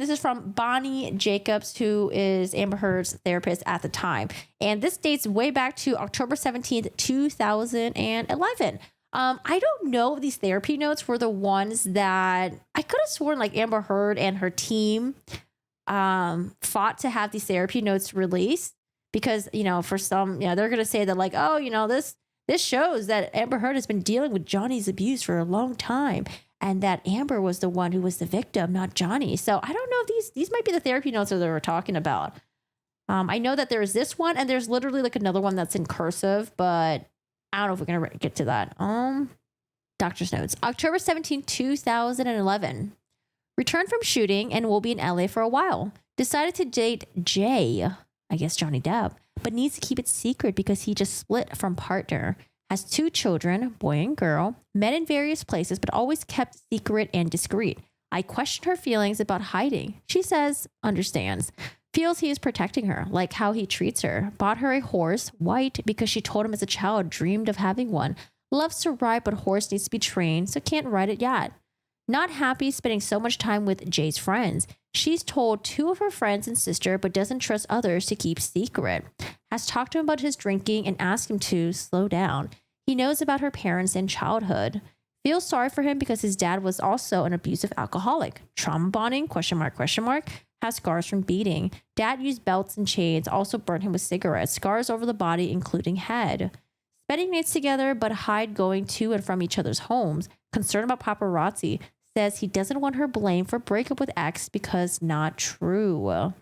this is from Bonnie Jacobs, who is Amber Heard's therapist at the time. And this dates way back to October 17th, 2011. I don't know if these therapy notes were the ones that I could have sworn like Amber Heard and her team fought to have these therapy notes released because, for some, they're going to say that like, oh, this shows that Amber Heard has been dealing with Johnny's abuse for a long time and that Amber was the one who was the victim, not Johnny. So I don't know if these might be the therapy notes that they were talking about. I know that there's this one and there's literally like another one that's in cursive, but I don't know if we're going to get to that. Doctor's notes. October 17, 2011. Returned from shooting and will be in LA for a while. Decided to date Jay, I guess Johnny Depp, but needs to keep it secret because he just split from partner. Has 2 children, boy and girl, met in various places, but always kept secret and discreet. I question her feelings about hiding. She says, understands. Feels he is protecting her, like how he treats her. Bought her a horse, white, because she told him as a child dreamed of having one. Loves to ride, but horse needs to be trained, so can't ride it yet. Not happy spending so much time with Jay's friends. She's told 2 of her friends and sister, but doesn't trust others to keep secret. Has talked to him about his drinking and asked him to slow down. He knows about her parents and childhood. Feels sorry for him because his dad was also an abusive alcoholic. Trauma bonding, question mark. Has scars from beating. Dad used belts and chains, also burnt him with cigarettes. Scars over the body, including head. Spending nights together, but hide going to and from each other's homes. Concerned about paparazzi. Says he doesn't want her blamed for breakup with ex because not true.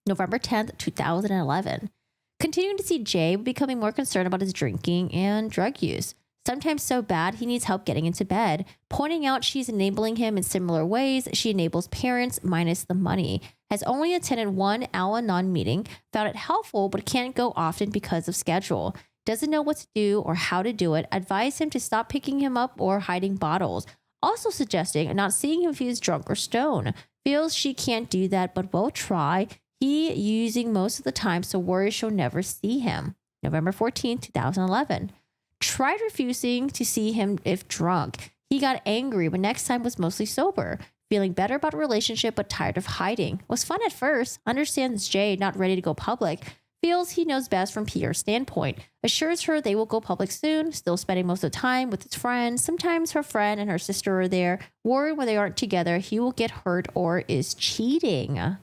November 10th, 2011. Continuing to see Jay, becoming more concerned about his drinking and drug use. Sometimes so bad he needs help getting into bed. Pointing out she's enabling him in similar ways she enables parents minus the money. Has only attended one Al-Anon meeting. Found it helpful but can't go often because of schedule. Doesn't know what to do or how to do it. Advise him to stop picking him up or hiding bottles. Also suggesting not seeing him if he is drunk or stoned. Feels she can't do that but will try. He using most of the time so worries she'll never see him. November 14th, 2011. Tried refusing to see him if drunk. He got angry, but next time was mostly sober. Feeling better about a relationship, but tired of hiding. Was fun at first. Understands Jay not ready to go public. Feels he knows best from Pierre's standpoint. Assures her they will go public soon. Still spending most of the time with his friends. Sometimes her friend and her sister are there. Worried when they aren't together, he will get hurt or is cheating.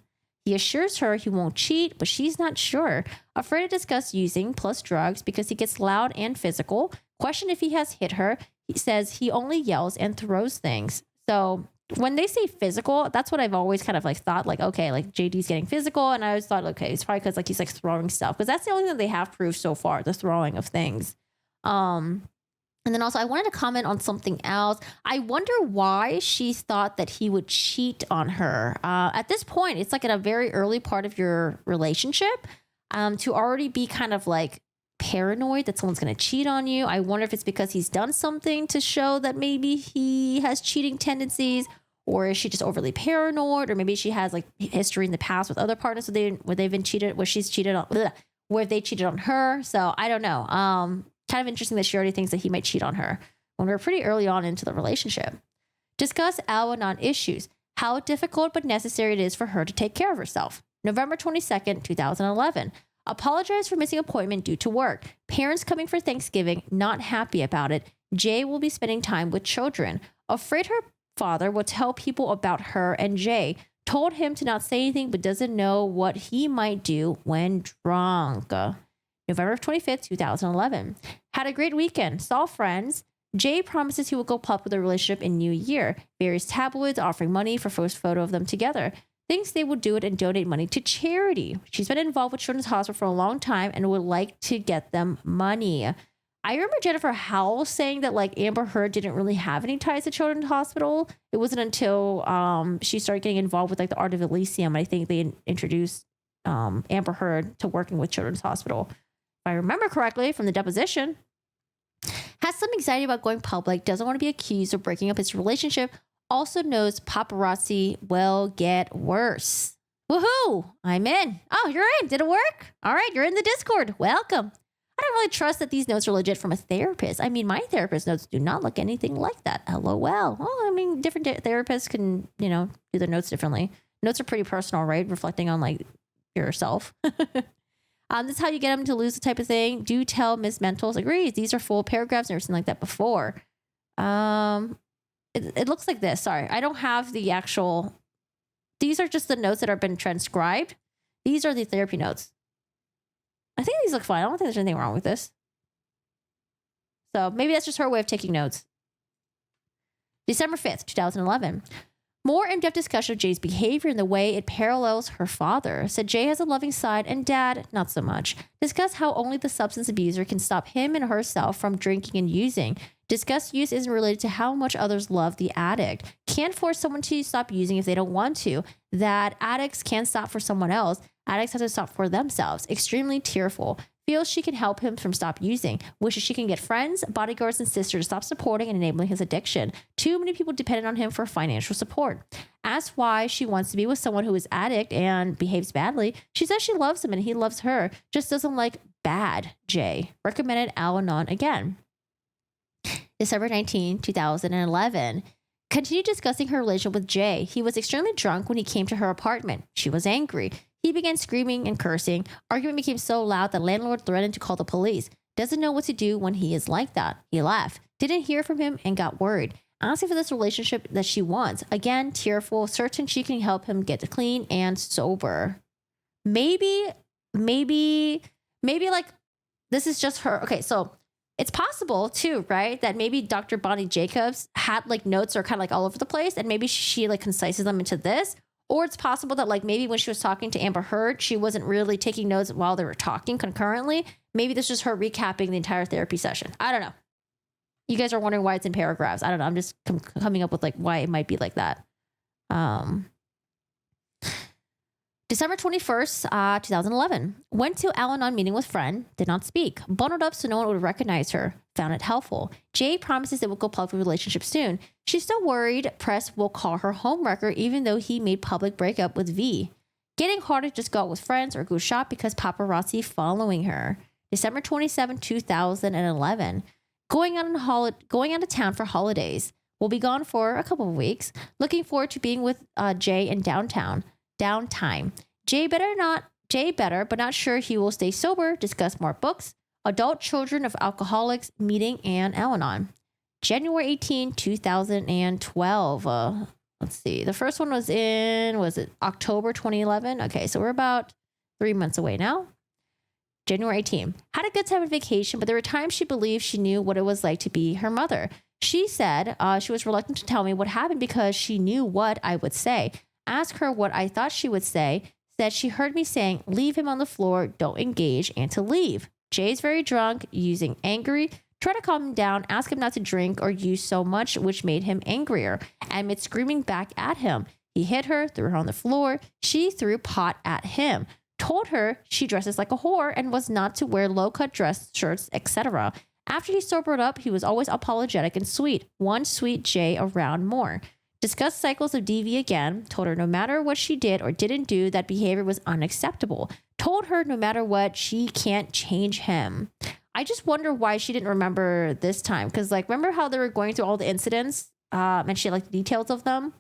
He assures her he won't cheat, but she's not sure. Afraid to discuss using plus drugs because he gets loud and physical. Question if he has hit her. He says he only yells and throws things. So when they say physical, that's what I've always kind of like thought, like, okay, like JD's getting physical. And I always thought, okay, it's probably because like he's like throwing stuff, because that's the only thing they have proved so far, the throwing of things. And then also I wanted to comment on something else. I wonder why she thought that he would cheat on her. At this point, it's like in a very early part of your relationship, to already be kind of like paranoid that someone's going to cheat on you. I wonder if it's because he's done something to show that maybe he has cheating tendencies, or is she just overly paranoid, or maybe she has like history in the past with other partners where they've been cheated, where she's cheated on, where they cheated on her. So I don't know. Kind of interesting that she already thinks that he might cheat on her when we're pretty early on into the relationship. Discuss Al-Anon issues. How difficult but necessary it is for her to take care of herself. November 22nd, 2011. Apologize for missing appointment due to work. Parents coming for Thanksgiving, not happy about it. Jay will be spending time with children. Afraid her father will tell people about her and Jay. Told him to not say anything, but doesn't know what he might do when drunk. November 25th, 2011. Had a great weekend. Saw friends. Jay promises he will go public with their relationship in New Year. Various tabloids offering money for first photo of them together. Thinks they will do it and donate money to charity. She's been involved with Children's Hospital for a long time and would like to get them money. I remember Jennifer Howell saying that like Amber Heard didn't really have any ties to Children's Hospital. It wasn't until she started getting involved with like the Art of Elysium. I think they introduced Amber Heard to working with Children's Hospital. If I remember correctly from the deposition. Has some anxiety about going public, doesn't want to be accused of breaking up his relationship, also knows paparazzi will get worse. Woohoo! I'm in. Oh, you're in. Did it work? All right, you're in the Discord. Welcome. I don't really trust that these notes are legit from a therapist. I mean, my therapist notes do not look anything like that. LOL. Well, I mean, different therapists can, do their notes differently. Notes are pretty personal, right? Reflecting on like yourself. This is how you get them to lose the type of thing. Do tell Ms. Mentals agrees. These are full paragraphs. Never seen like that before. It looks like this. Sorry, I don't have the actual. These are just the notes that have been transcribed. These are the therapy notes. I think these look fine. I don't think there's anything wrong with this. So maybe that's just her way of taking notes. December 5th, 2011. More in-depth discussion of Jay's behavior and the way it parallels her father. Said Jay has a loving side and dad, not so much. Discuss how only the substance abuser can stop him and herself from drinking and using. Discuss use isn't related to how much others love the addict. Can't force someone to stop using if they don't want to. That addicts can't stop for someone else. Addicts have to stop for themselves. Extremely tearful. Feels she can help him from stop using. Wishes she can get friends, bodyguards, and sisters to stop supporting and enabling his addiction. Too many people depended on him for financial support. Asked why she wants to be with someone who is addict and behaves badly. She says she loves him and he loves her. Just doesn't like bad Jay. Recommended Al-Anon again. December 19, 2011. Continued discussing her relationship with Jay. He was extremely drunk when he came to her apartment. She was angry. He began screaming and cursing. Argument became so loud that landlord threatened to call the police. Doesn't know what to do when he is like that. He laughed. Didn't hear from him and got worried. Asking for this relationship that she wants. Again, tearful, certain she can help him get clean and sober. Maybe like this is just her. Okay, so it's possible too, right? That maybe Dr. Bonnie Jacobs had like notes are kind of like all over the place and maybe she like concises them into this. Or it's possible that like maybe when she was talking to Amber Heard, she wasn't really taking notes while they were talking concurrently. Maybe this is her recapping the entire therapy session. I don't know. You guys are wondering why it's in paragraphs. I don't know. I'm just coming up with like why it might be like that. December 21st, 2011. Went to Al-Anon meeting with friend. Did not speak. Bundled up so no one would recognize her. Found it helpful. Jay promises it will go public relationship soon. She's still worried press will call her homewrecker even though he made public breakup with V. Getting harder to just go out with friends or go shop because paparazzi following her. December 27, 2011. Going out of town for holidays. We'll be gone for a couple of weeks. Looking forward to being with Jay in downtime. Jay better, but not sure he will stay sober. Discuss more books. Adult Children of Alcoholics meeting and Al-Anon. January 18, 2012. Let's see. The first one was it October 2011? Okay, so we're about 3 months away now. January 18. Had a good time on vacation, but there were times she believed she knew what it was like to be her mother. She said she was reluctant to tell me what happened because she knew what I would say. Asked her what I thought she would say. Said she heard me saying, leave him on the floor, don't engage, and to leave. Jay's very drunk, using angry. Try to calm him down, ask him not to drink or use so much, which made him angrier. Amid screaming back at him. He hit her, threw her on the floor. She threw pot at him. Told her she dresses like a whore and was not to wear low-cut dress shirts, etc. After he sobered up, he was always apologetic and sweet. One sweet Jay around more. Discussed cycles of DV again. Told her no matter what she did or didn't do, that behavior was unacceptable. Told her no matter what, she can't change him. I just wonder why she didn't remember this time. Because like, remember how they were going through all the incidents and she had like the details of them?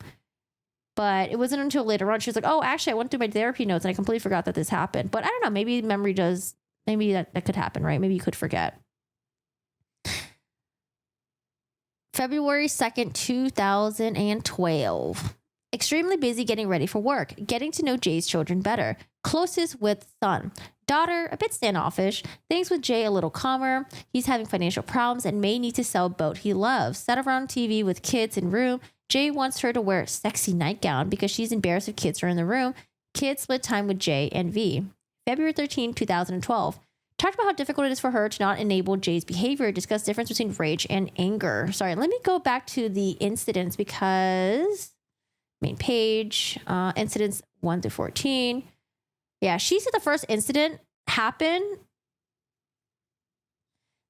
But it wasn't until later on she was like, oh, actually, I went through my therapy notes and I completely forgot that this happened. But I don't know. Maybe memory does. Maybe that could happen, right? Maybe you could forget. February 2nd, 2012. Extremely busy getting ready for work. Getting to know Jay's children better. Closest with son. Daughter, a bit standoffish. Things with Jay a little calmer. He's having financial problems and may need to sell boat he loves. Sat around TV with kids in room. Jay wants her to wear a sexy nightgown because she's embarrassed if kids are in the room. Kids split time with Jay and V. February 13, 2012. Talked about how difficult it is for her to not enable Jay's behavior. Discuss difference between rage and anger. Sorry, let me go back to the incidents because main page, incidents 1 through 14. Yeah, she said the first incident happened.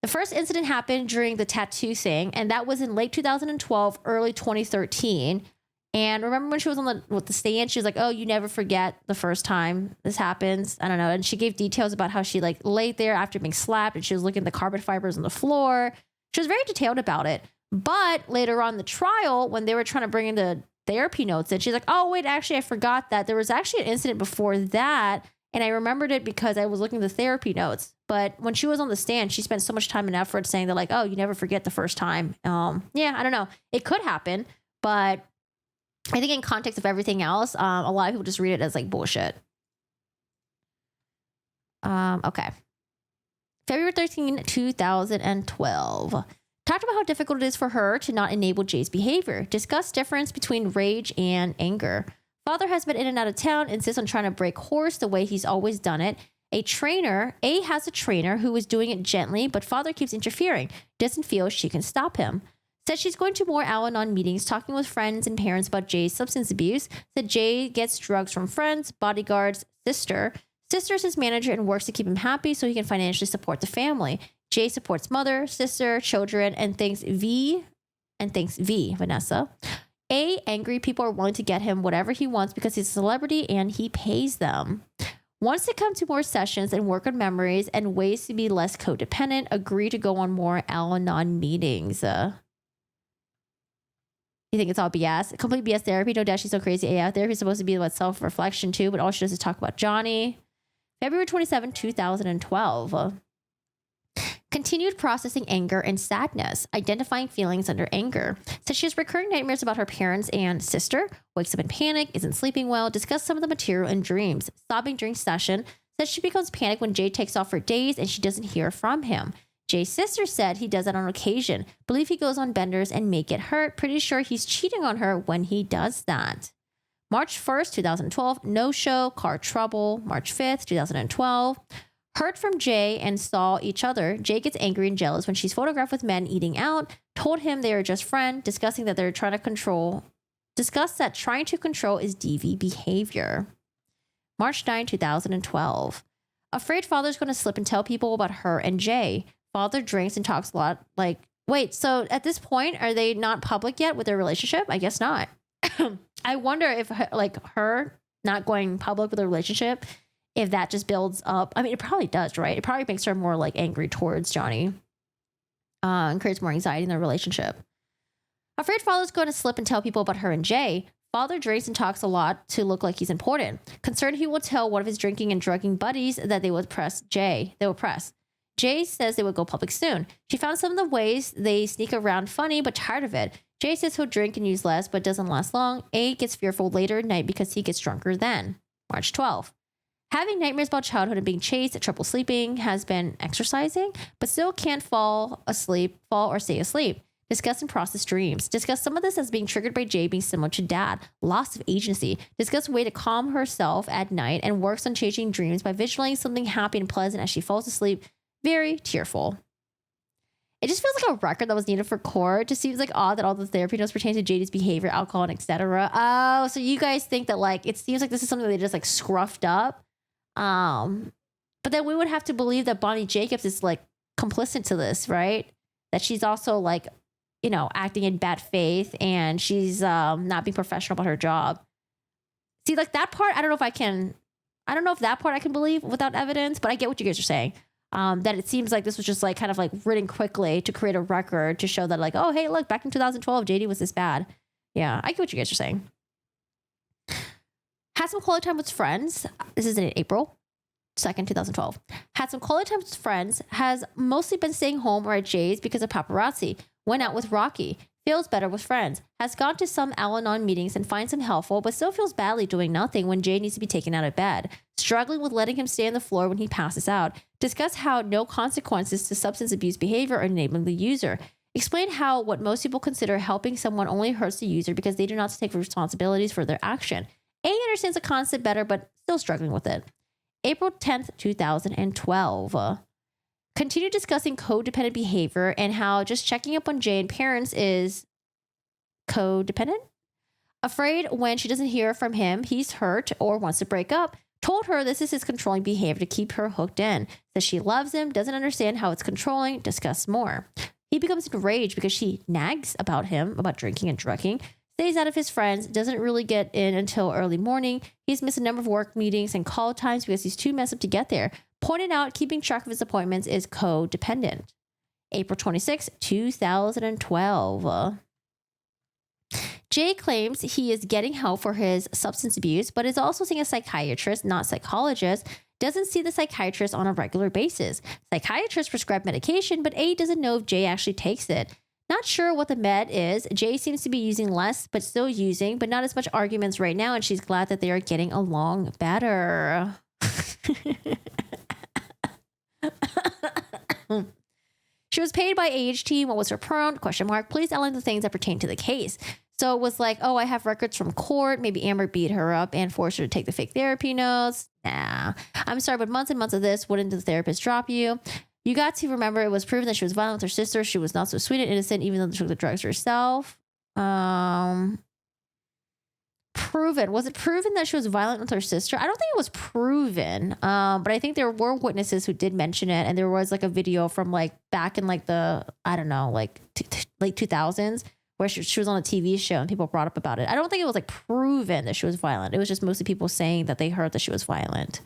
The first incident happened during the tattoo thing, and that was in late 2012, early 2013. And remember when she was on the stand, she was like, oh, you never forget the first time this happens. I don't know. And she gave details about how she like laid there after being slapped and she was looking at the carpet fibers on the floor. She was very detailed about it. But later on the trial, when they were trying to bring in the therapy notes. And she's like, oh, wait, actually, I forgot that there was actually an incident before that. And I remembered it because I was looking at the therapy notes. But when she was on the stand, she spent so much time and effort saying that, like, oh, you never forget the first time. Yeah, I don't know. It could happen. But I think in context of everything else, a lot of people just read it as like bullshit. Okay. February 13, 2012. Talked about how difficult it is for her to not enable Jay's behavior. Discussed difference between rage and anger. Father has been in and out of town, insists on trying to break horse the way he's always done it. A has a trainer who is doing it gently, but father keeps interfering. Doesn't feel she can stop him. Said she's going to more Al-Anon meetings, talking with friends and parents about Jay's substance abuse. Said Jay gets drugs from friends, bodyguards, sister. Sister is his manager and works to keep him happy so he can financially support the family. Jay supports mother, sister, children, and thanks Vanessa. Angry people are willing to get him whatever he wants because he's a celebrity and he pays them. Wants to come to more sessions and work on memories and ways to be less codependent. Agree to go on more Al-Anon meetings. You think it's all BS? Complete BS therapy. No doubt she's so crazy. AF therapy is supposed to be about self-reflection too, but all she does is talk about Johnny. February 27, 2012. Continued processing anger and sadness, identifying feelings under anger. Says she has recurring nightmares about her parents and sister, wakes up in panic, isn't sleeping well, discuss some of the material in dreams, sobbing during session. Says she becomes panicked when Jay takes off for days and she doesn't hear from him. Jay's sister said he does that on occasion. Believe he goes on benders and may get hurt. Pretty sure he's cheating on her when he does that. March 1st, 2012, no-show, car trouble. March 5th, 2012. Heard from Jay and saw each other. Jay gets angry and jealous when she's photographed with men eating out. Told him they are just friends, discussing that they're trying to control. Discussed that trying to control is DV behavior. March 9, 2012. Afraid father's going to slip and tell people about her and Jay. Father drinks and talks a lot. Like, wait, so at this point, are they not public yet with their relationship? I guess not. I wonder if her not going public with a relationship, if that just builds up. I mean, it probably does, right? It probably makes her more like angry towards Johnny and creates more anxiety in their relationship. Afraid father's going to slip and tell people about her and Jay. Father drinks and talks a lot to look like he's important. Concerned he will tell one of his drinking and drugging buddies that they would press Jay. They will press. Jay says they would go public soon. She found some of the ways they sneak around funny, but tired of it. Jay says he'll drink and use less, but doesn't last long. A gets fearful later at night because he gets drunker then. March 12th. Having nightmares about childhood and being chased, trouble sleeping, has been exercising, but still can't fall or stay asleep. Discuss and process dreams. Discuss some of this as being triggered by Jay being similar to dad. Loss of agency. Discuss a way to calm herself at night and works on changing dreams by visualizing something happy and pleasant as she falls asleep. Very tearful. It just feels like a record that was needed for court. It just seems like odd that all the therapy notes pertain to JD's behavior, alcohol, and etc. Oh, so you guys think that like it seems like this is something they just like scruffed up. But then we would have to believe that Bonnie Jacobs is like complicit to this, right? That she's also like, you know, acting in bad faith and she's not being professional about her job. See, like that part, I don't know if that part I can believe without evidence, but I get what you guys are saying. That it seems like this was just like kind of like written quickly to create a record to show that like, oh, hey, look, back in 2012, JD was this bad. Yeah, I get what you guys are saying. Had some quality time with friends. This is in April 2nd, 2012. Had some quality time with friends. Has mostly been staying home or at Jay's because of paparazzi. Went out with Rocky. Feels better with friends. Has gone to some Al-Anon meetings and finds him helpful, but still feels badly doing nothing when Jay needs to be taken out of bed. Struggling with letting him stay on the floor when he passes out. Discuss how no consequences to substance abuse behavior are enabling the user. Explain how what most people consider helping someone only hurts the user because they do not take responsibilities for their action. A understands the concept better, but still struggling with it. April 10th, 2012. Continue discussing codependent behavior and how just checking up on Jay and parents is codependent. Afraid when she doesn't hear from him, he's hurt or wants to break up. Told her this is his controlling behavior to keep her hooked in. Says she loves him, doesn't understand how it's controlling. Discuss more. He becomes enraged because she nags about him, about drinking and drugging. Stays out of his friends, doesn't really get in until early morning. He's missed a number of work meetings and call times because he's too messed up to get there. Pointed out keeping track of his appointments is codependent. April 26, 2012. Jay claims he is getting help for his substance abuse, but is also seeing a psychiatrist, not psychologist. Doesn't see the psychiatrist on a regular basis. Psychiatrist prescribe medication, but A doesn't know if Jay actually takes it. Not sure what the med is. Jay seems to be using less, but still using, but not as much arguments right now, and she's glad that they are getting along better. She was paid by AH team. What was her prompt? Question mark. Please outline the things that pertain to the case. So it was like, oh, I have records from court. Maybe Amber beat her up and forced her to take the fake therapy notes. Nah. I'm sorry, but months and months of this, wouldn't the therapist drop you? You got to remember it was proven that she was violent with her sister. She was not so sweet and innocent, even though she took the drugs herself. Proven. Was it proven that she was violent with her sister? I don't think it was proven. But I think there were witnesses who did mention it. And there was like a video from like back in like the, I don't know, like late 2000s where she was on a TV show and people brought up about it. I don't think it was like proven that she was violent. It was just mostly people saying that they heard that she was violent.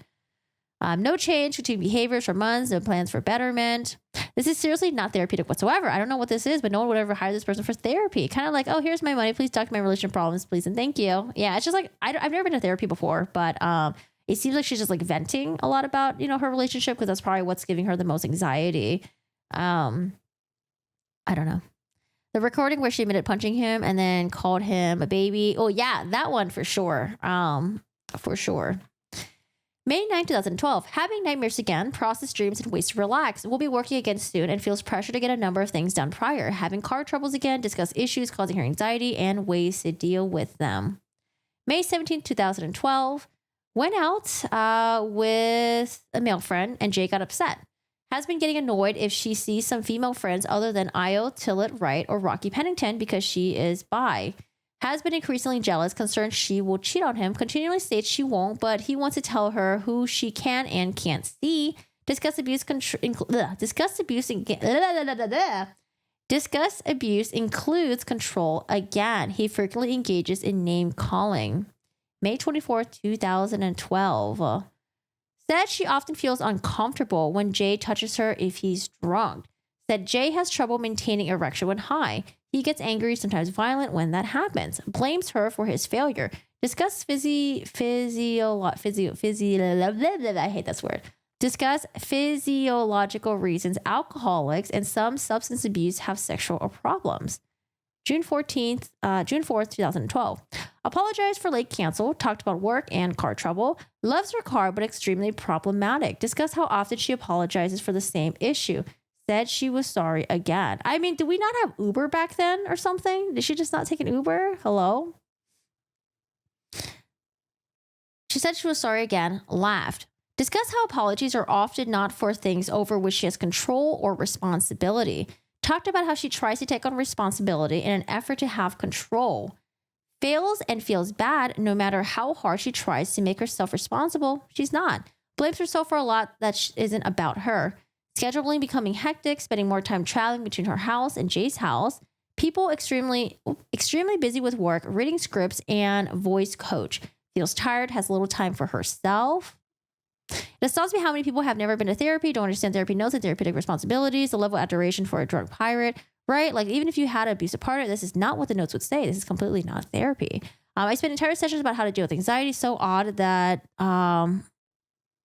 No change between behaviors for months, no plans for betterment. This is seriously not therapeutic whatsoever. I don't know what this is, but no one would ever hire this person for therapy. Kind of like, oh, here's my money. Please talk to my relationship problems, please. And thank you. Yeah, it's just like, I've never been to therapy before, but it seems like she's just like venting a lot about, her relationship because that's probably what's giving her the most anxiety. I don't know. The recording where she admitted punching him and then called him a baby. Oh, yeah, that one for sure. For sure. May 9, 2012, having nightmares again, process dreams and ways to relax. Will be working again soon and feels pressure to get a number of things done prior. Having car troubles again, discuss issues causing her anxiety and ways to deal with them. May 17, 2012, went out with a male friend and Jay got upset. Has been getting annoyed if she sees some female friends other than Io, Tillett, Wright, or Rocky Pennington because she is bi. Has been increasingly jealous, concerned she will cheat on him, continually states she won't, but he wants to tell her who she can and can't see. Discuss abuse includes control again. He frequently engages in name calling. May 24th, 2012. Said she often feels uncomfortable when Jay touches her if he's drunk. Said Jay has trouble maintaining erection when high. He gets angry, sometimes violent when that happens. Blames her for his failure. Discuss I hate this word. Discuss physiological reasons alcoholics and some substance abuse have sexual problems. June 4th, 2012. Apologized for late cancel. Talked about work and car trouble. Loves her car, but extremely problematic. Discuss how often she apologizes for the same issue. Said she was sorry again. I mean, did we not have Uber back then or something? Did she just not take an Uber? Hello? She said she was sorry again, laughed. Discuss how apologies are often not for things over which she has control or responsibility. Talked about how she tries to take on responsibility in an effort to have control. Fails and feels bad no matter how hard she tries to make herself responsible. She's not. Blames herself for a lot that isn't about her. Scheduling becoming hectic, spending more time traveling between her house and Jay's house. People extremely busy with work, reading scripts, and voice coach. Feels tired, has little time for herself. It astounds me how many people have never been to therapy, don't understand therapy notes and therapeutic responsibilities, the level of adoration for a drug pirate, right? Like, even if you had an abusive partner, this is not what the notes would say. This is completely not therapy. I spent entire sessions about how to deal with anxiety. So odd that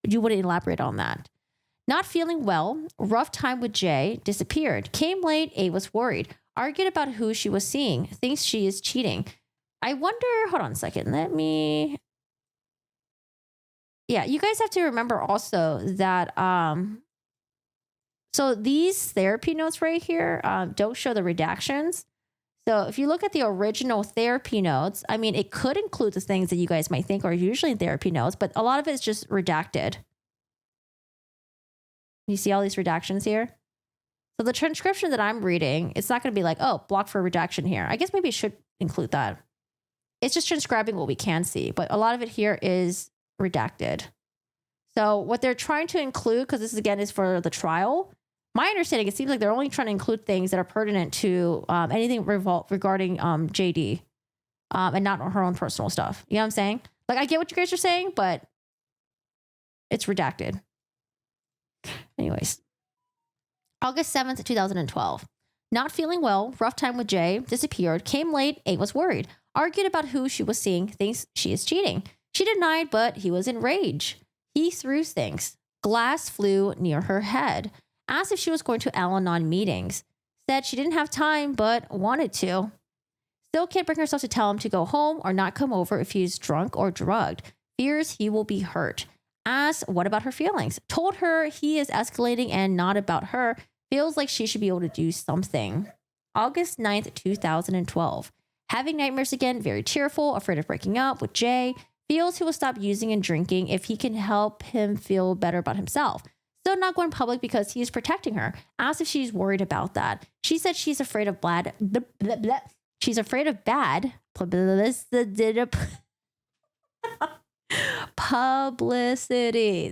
you wouldn't elaborate on that. Not feeling well, rough time with Jay, disappeared. Came late, A was worried. Argued about who she was seeing, thinks she is cheating. I wonder, hold on a second, yeah, you guys have to remember also that, so these therapy notes right here don't show the redactions. So if you look at the original therapy notes, I mean, it could include the things that you guys might think are usually in therapy notes, but a lot of it is just redacted. You see all these redactions here? So the transcription that I'm reading, it's not going to be like, oh, block for redaction here. I guess maybe it should include that. It's just transcribing what we can see, but a lot of it here is redacted. So what they're trying to include, because this again is for the trial, my understanding, it seems like they're only trying to include things that are pertinent to anything regarding JD and not her own personal stuff. You know what I'm saying? Like, I get what you guys are saying, but it's redacted. Anyways, August 7th, 2012. Not feeling well, rough time with Jay, disappeared, came late, A was worried. Argued about who she was seeing, thinks she is cheating. She denied, but he was enraged. He threw things. Glass flew near her head. Asked if she was going to Al-Anon meetings. Said she didn't have time, but wanted to. Still can't bring herself to tell him to go home or not come over if he's drunk or drugged. Fears he will be hurt. Asked what about her feelings. Told her he is escalating and not about her. Feels like she should be able to do something. August 9th, 2012. Having nightmares again, very tearful, afraid of breaking up with Jay. Feels he will stop using and drinking if he can help him feel better about himself. Still not going public because he is protecting her. Asked if she's worried about that. She said she's afraid of bad. She's afraid of bad publicity.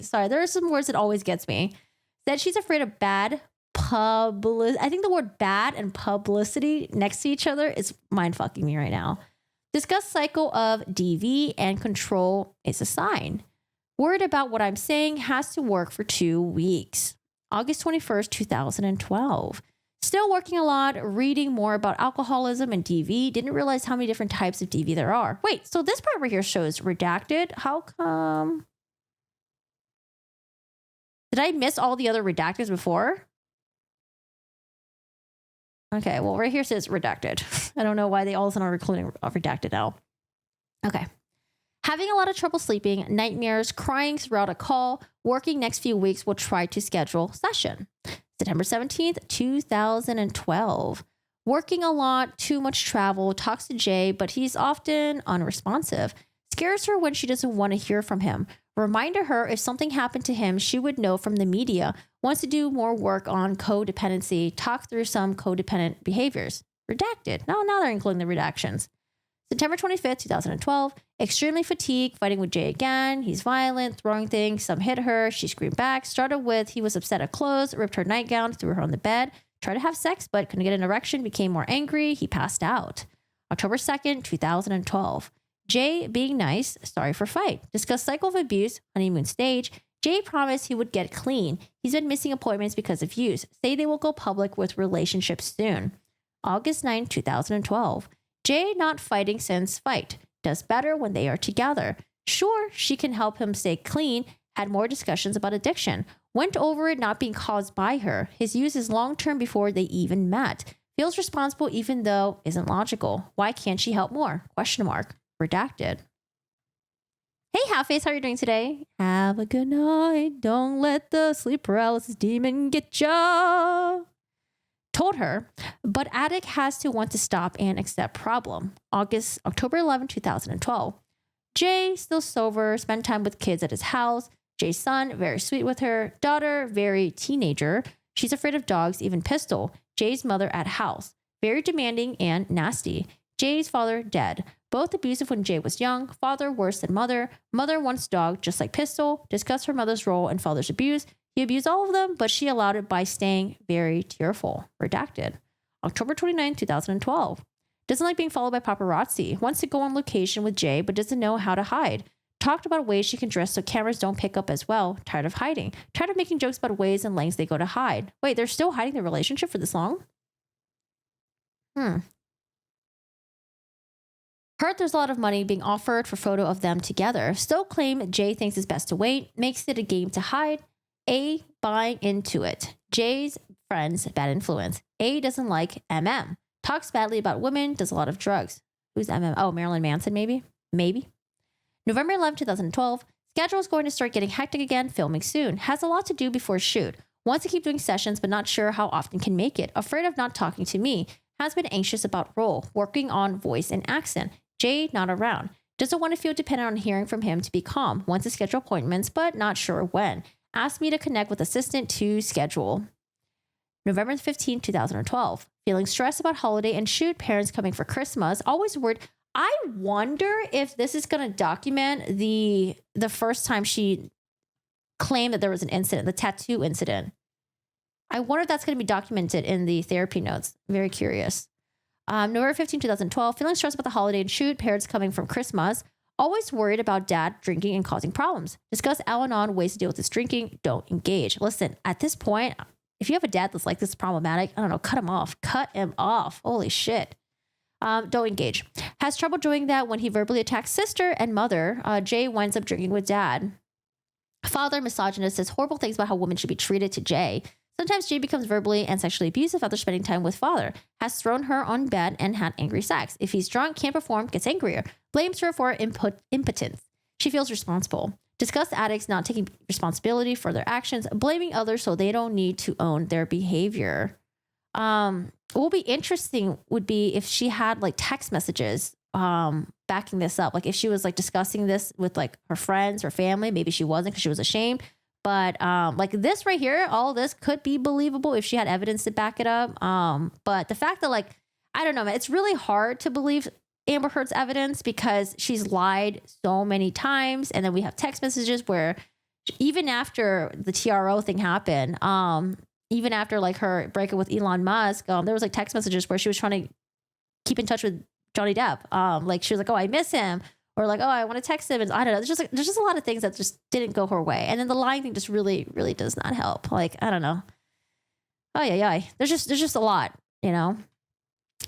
Sorry, there are some words that always gets me. Said she's afraid of bad publicity. I think the word bad and publicity next to each other is mind fucking me right now. Discuss cycle of DV and control is a sign. Worried about what I'm saying has to work for 2 weeks. August 21st, 2012. Still working a lot, reading more about alcoholism and DV. Didn't realize how many different types of DV there are. Wait, so this part right here shows redacted. How come? Did I miss all the other redacteds before? Okay, well, right here says redacted. I don't know why they all of a sudden are including redacted now. Okay. Having a lot of trouble sleeping, nightmares, crying throughout a call, working next few weeks will try to schedule session. September 17th, 2012. Working a lot, too much travel, talks to Jay, but he's often unresponsive. Scares her when she doesn't want to hear from him. Reminded her if something happened to him, she would know from the media. Wants to do more work on codependency, talk through some codependent behaviors. Redacted. No, now they're including the redactions. September 25th, 2012. Extremely fatigued, fighting with Jay again. He's violent, throwing things. Some hit her. She screamed back. Started with he was upset at clothes, ripped her nightgown, threw her on the bed. Tried to have sex, but couldn't get an erection. Became more angry. He passed out. October 2nd, 2012. Jay being nice, sorry for fight. Discuss cycle of abuse, honeymoon stage. Jay promised he would get clean. He's been missing appointments because of use. Say they will go public with relationships soon. August 9, 2012. Jay not fighting since fight. Does better when they are together. Sure, she can help him stay clean. Had more discussions about addiction. Went over it not being caused by her. His use is long-term before they even met. Feels responsible even though isn't logical. Why can't she help more? Question mark. Redacted. Hey, Half-Face, how are you doing today? Have a good night. Don't let the sleep paralysis demon get ya. Told her, but addict has to want to stop and accept problem. October 11, 2012. Jay, still sober, spend time with kids at his house. Jay's son, very sweet with her. Daughter, very teenager. She's afraid of dogs, even pistol. Jay's mother at house. Very demanding and nasty. Jay's father, dead. Both abusive when Jay was young. Father, worse than mother. Mother wants dog, just like pistol. Discuss her mother's role in father's abuse. He abused all of them, but she allowed it by staying very tearful. Redacted. October 29, 2012. Doesn't like being followed by paparazzi. Wants to go on location with Jay, but doesn't know how to hide. Talked about ways she can dress so cameras don't pick up as well. Tired of hiding. Tired of making jokes about ways and lengths they go to hide. Wait, they're still hiding their relationship for this long? Heard there's a lot of money being offered for photo of them together. Still claim Jay thinks it's best to wait. Makes it a game to hide. A, buying into it. Jay's friends, bad influence. A doesn't like MM. Talks badly about women, does a lot of drugs. Who's MM? Oh, Marilyn Manson, maybe? Maybe. November 11, 2012. Schedule is going to start getting hectic again, filming soon. Has a lot to do before shoot. Wants to keep doing sessions, but not sure how often can make it. Afraid of not talking to me. Has been anxious about role. Working on voice and accent. Jay not around. Doesn't want to feel dependent on hearing from him to be calm. Wants to schedule appointments, but not sure when. Asked me to connect with assistant to schedule. November 15, 2012. Feeling stressed about holiday and shoot. Parents coming for Christmas. Always worried. I wonder if this is going to document the first time she claimed that there was an incident, the tattoo incident. I wonder if that's going to be documented in the therapy notes. Very curious. November 15, 2012. Feeling stressed about the holiday and shoot. Parents coming from Christmas. Always worried about dad drinking and causing problems. Discuss Al-Anon ways to deal with his drinking. Don't engage. Listen, at this point, if you have a dad that's like this problematic, I don't know, cut him off. Cut him off. Holy shit. Don't engage. Has trouble doing that when he verbally attacks sister and mother. Jay winds up drinking with dad. Father, misogynist, says horrible things about how women should be treated to Jay. Sometimes Jay becomes verbally and sexually abusive after spending time with father. Has thrown her on bed and had angry sex. If he's drunk, can't perform, gets angrier. Blames her for impotence. She feels responsible. Discussed addicts not taking responsibility for their actions, blaming others so they don't need to own their behavior. What will be interesting would be if she had like text messages backing this up. Like if she was like discussing this with like her friends or family, maybe she wasn't because she was ashamed. But like this right here, all this could be believable if she had evidence to back it up. But the fact that like, I don't know, man, it's really hard to believe Amber Heard's evidence because she's lied so many times. And then we have text messages where even after the TRO thing happened, even after like her breakup with Elon Musk, there was like text messages where she was trying to keep in touch with Johnny Depp. Like she was like, oh, I miss him. Or like, oh, I want to text him. And I don't know. There's just a lot of things that just didn't go her way. And then the lying thing just really, really does not help. Like, I don't know. Oh, yeah. There's just a lot, you know.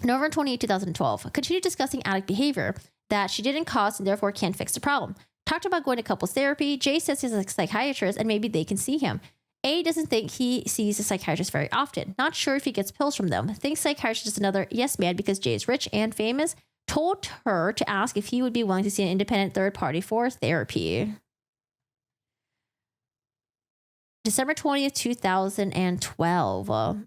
November 28, 2012. Continued discussing addict behavior that she didn't cause and therefore can't fix the problem. Talked about going to couples therapy. Jay says he's a psychiatrist and maybe they can see him. A doesn't think he sees a psychiatrist very often. Not sure if he gets pills from them. Thinks psychiatrist is another yes man because Jay is rich and famous. Told her to ask if he would be willing to see an independent third party for therapy. December 20th, 2012.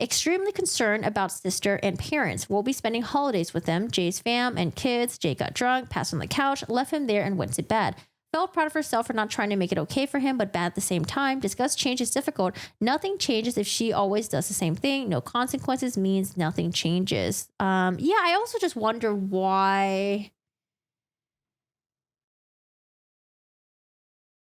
Extremely concerned about sister and parents. Will be spending holidays with them. Jay's fam and kids. Jay got drunk, passed on the couch, left him there and went to bed. Felt proud of herself for not trying to make it okay for him, but bad at the same time. Discussed change is difficult. Nothing changes if she always does the same thing. No consequences means nothing changes. Yeah, I also just wonder why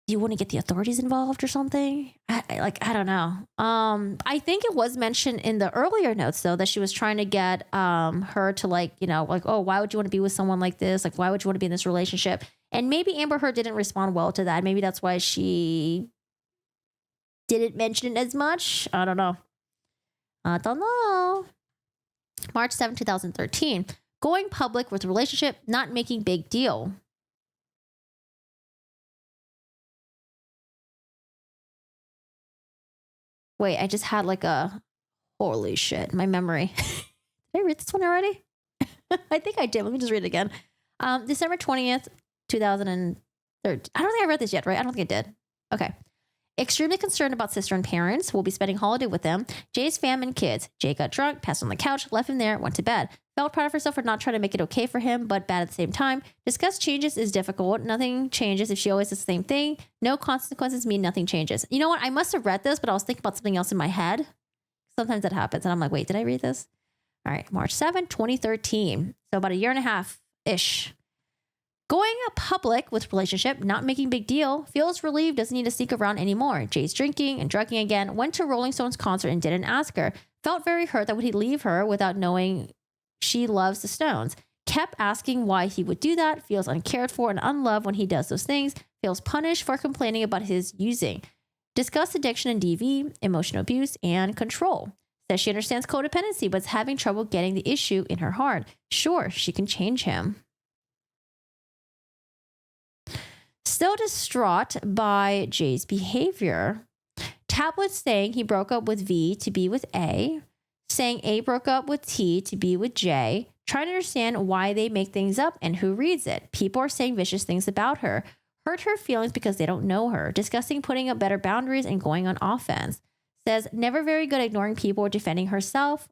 you want to get the authorities involved or something. I don't know. I think it was mentioned in the earlier notes though that she was trying to get her to like, you know, like, oh, why would you want to be with someone like this? Like, why would you want to be in this relationship? And maybe Amber Heard didn't respond well to that. Maybe that's why she didn't mention it as much. I don't know. March 7, 2013. Going public with relationship, not making big deal. Wait, I just had like a holy shit, my memory. Did I read this one already? I think I did. Let me just read it again. December 20th, 2013. I don't think I read this yet, right? I don't think I did. Okay. Extremely concerned about sister and parents. Will be spending holiday with them. Jay's fam and kids. Jay got drunk, passed on the couch, left him there, went to bed. Felt proud of herself for not trying to make it okay for him, but bad at the same time. Discuss changes is difficult. Nothing changes if she always does the same thing. No consequences mean nothing changes. You know what? I must have read this, but I was thinking about something else in my head. Sometimes that happens. And I'm like, wait, did I read this? All right. March 7, 2013. So about a year and a half-ish. Going public with relationship, not making big deal. Feels relieved, doesn't need to sneak around anymore. Jay's drinking and drugging again. Went to Rolling Stones concert and didn't ask her. Felt very hurt that would he leave her without knowing she loves the Stones. Kept asking why he would do that. Feels uncared for and unloved when he does those things. Feels punished for complaining about his using. Discussed addiction and DV, emotional abuse, and control. Says she understands codependency, but is having trouble getting the issue in her heart. Sure, she can change him. Still distraught by Jay's behavior. Tablets saying he broke up with V to be with A. Saying A broke up with T to be with J. Trying to understand why they make things up and who reads it. People are saying vicious things about her. Hurt her feelings because they don't know her. Discussing putting up better boundaries and going on offense. Says never very good ignoring people or defending herself.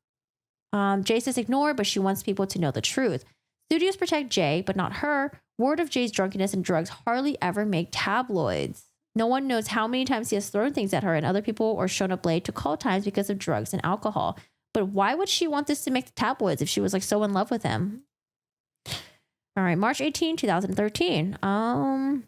Jay says ignore, but she wants people to know the truth. Studios protect Jay, but not her. Word of Jay's drunkenness and drugs hardly ever make tabloids. No one knows how many times he has thrown things at her and other people or shown up late to call times because of drugs and alcohol. But why would she want this to make the tabloids if she was like so in love with him? All right, March 18, 2013. Mom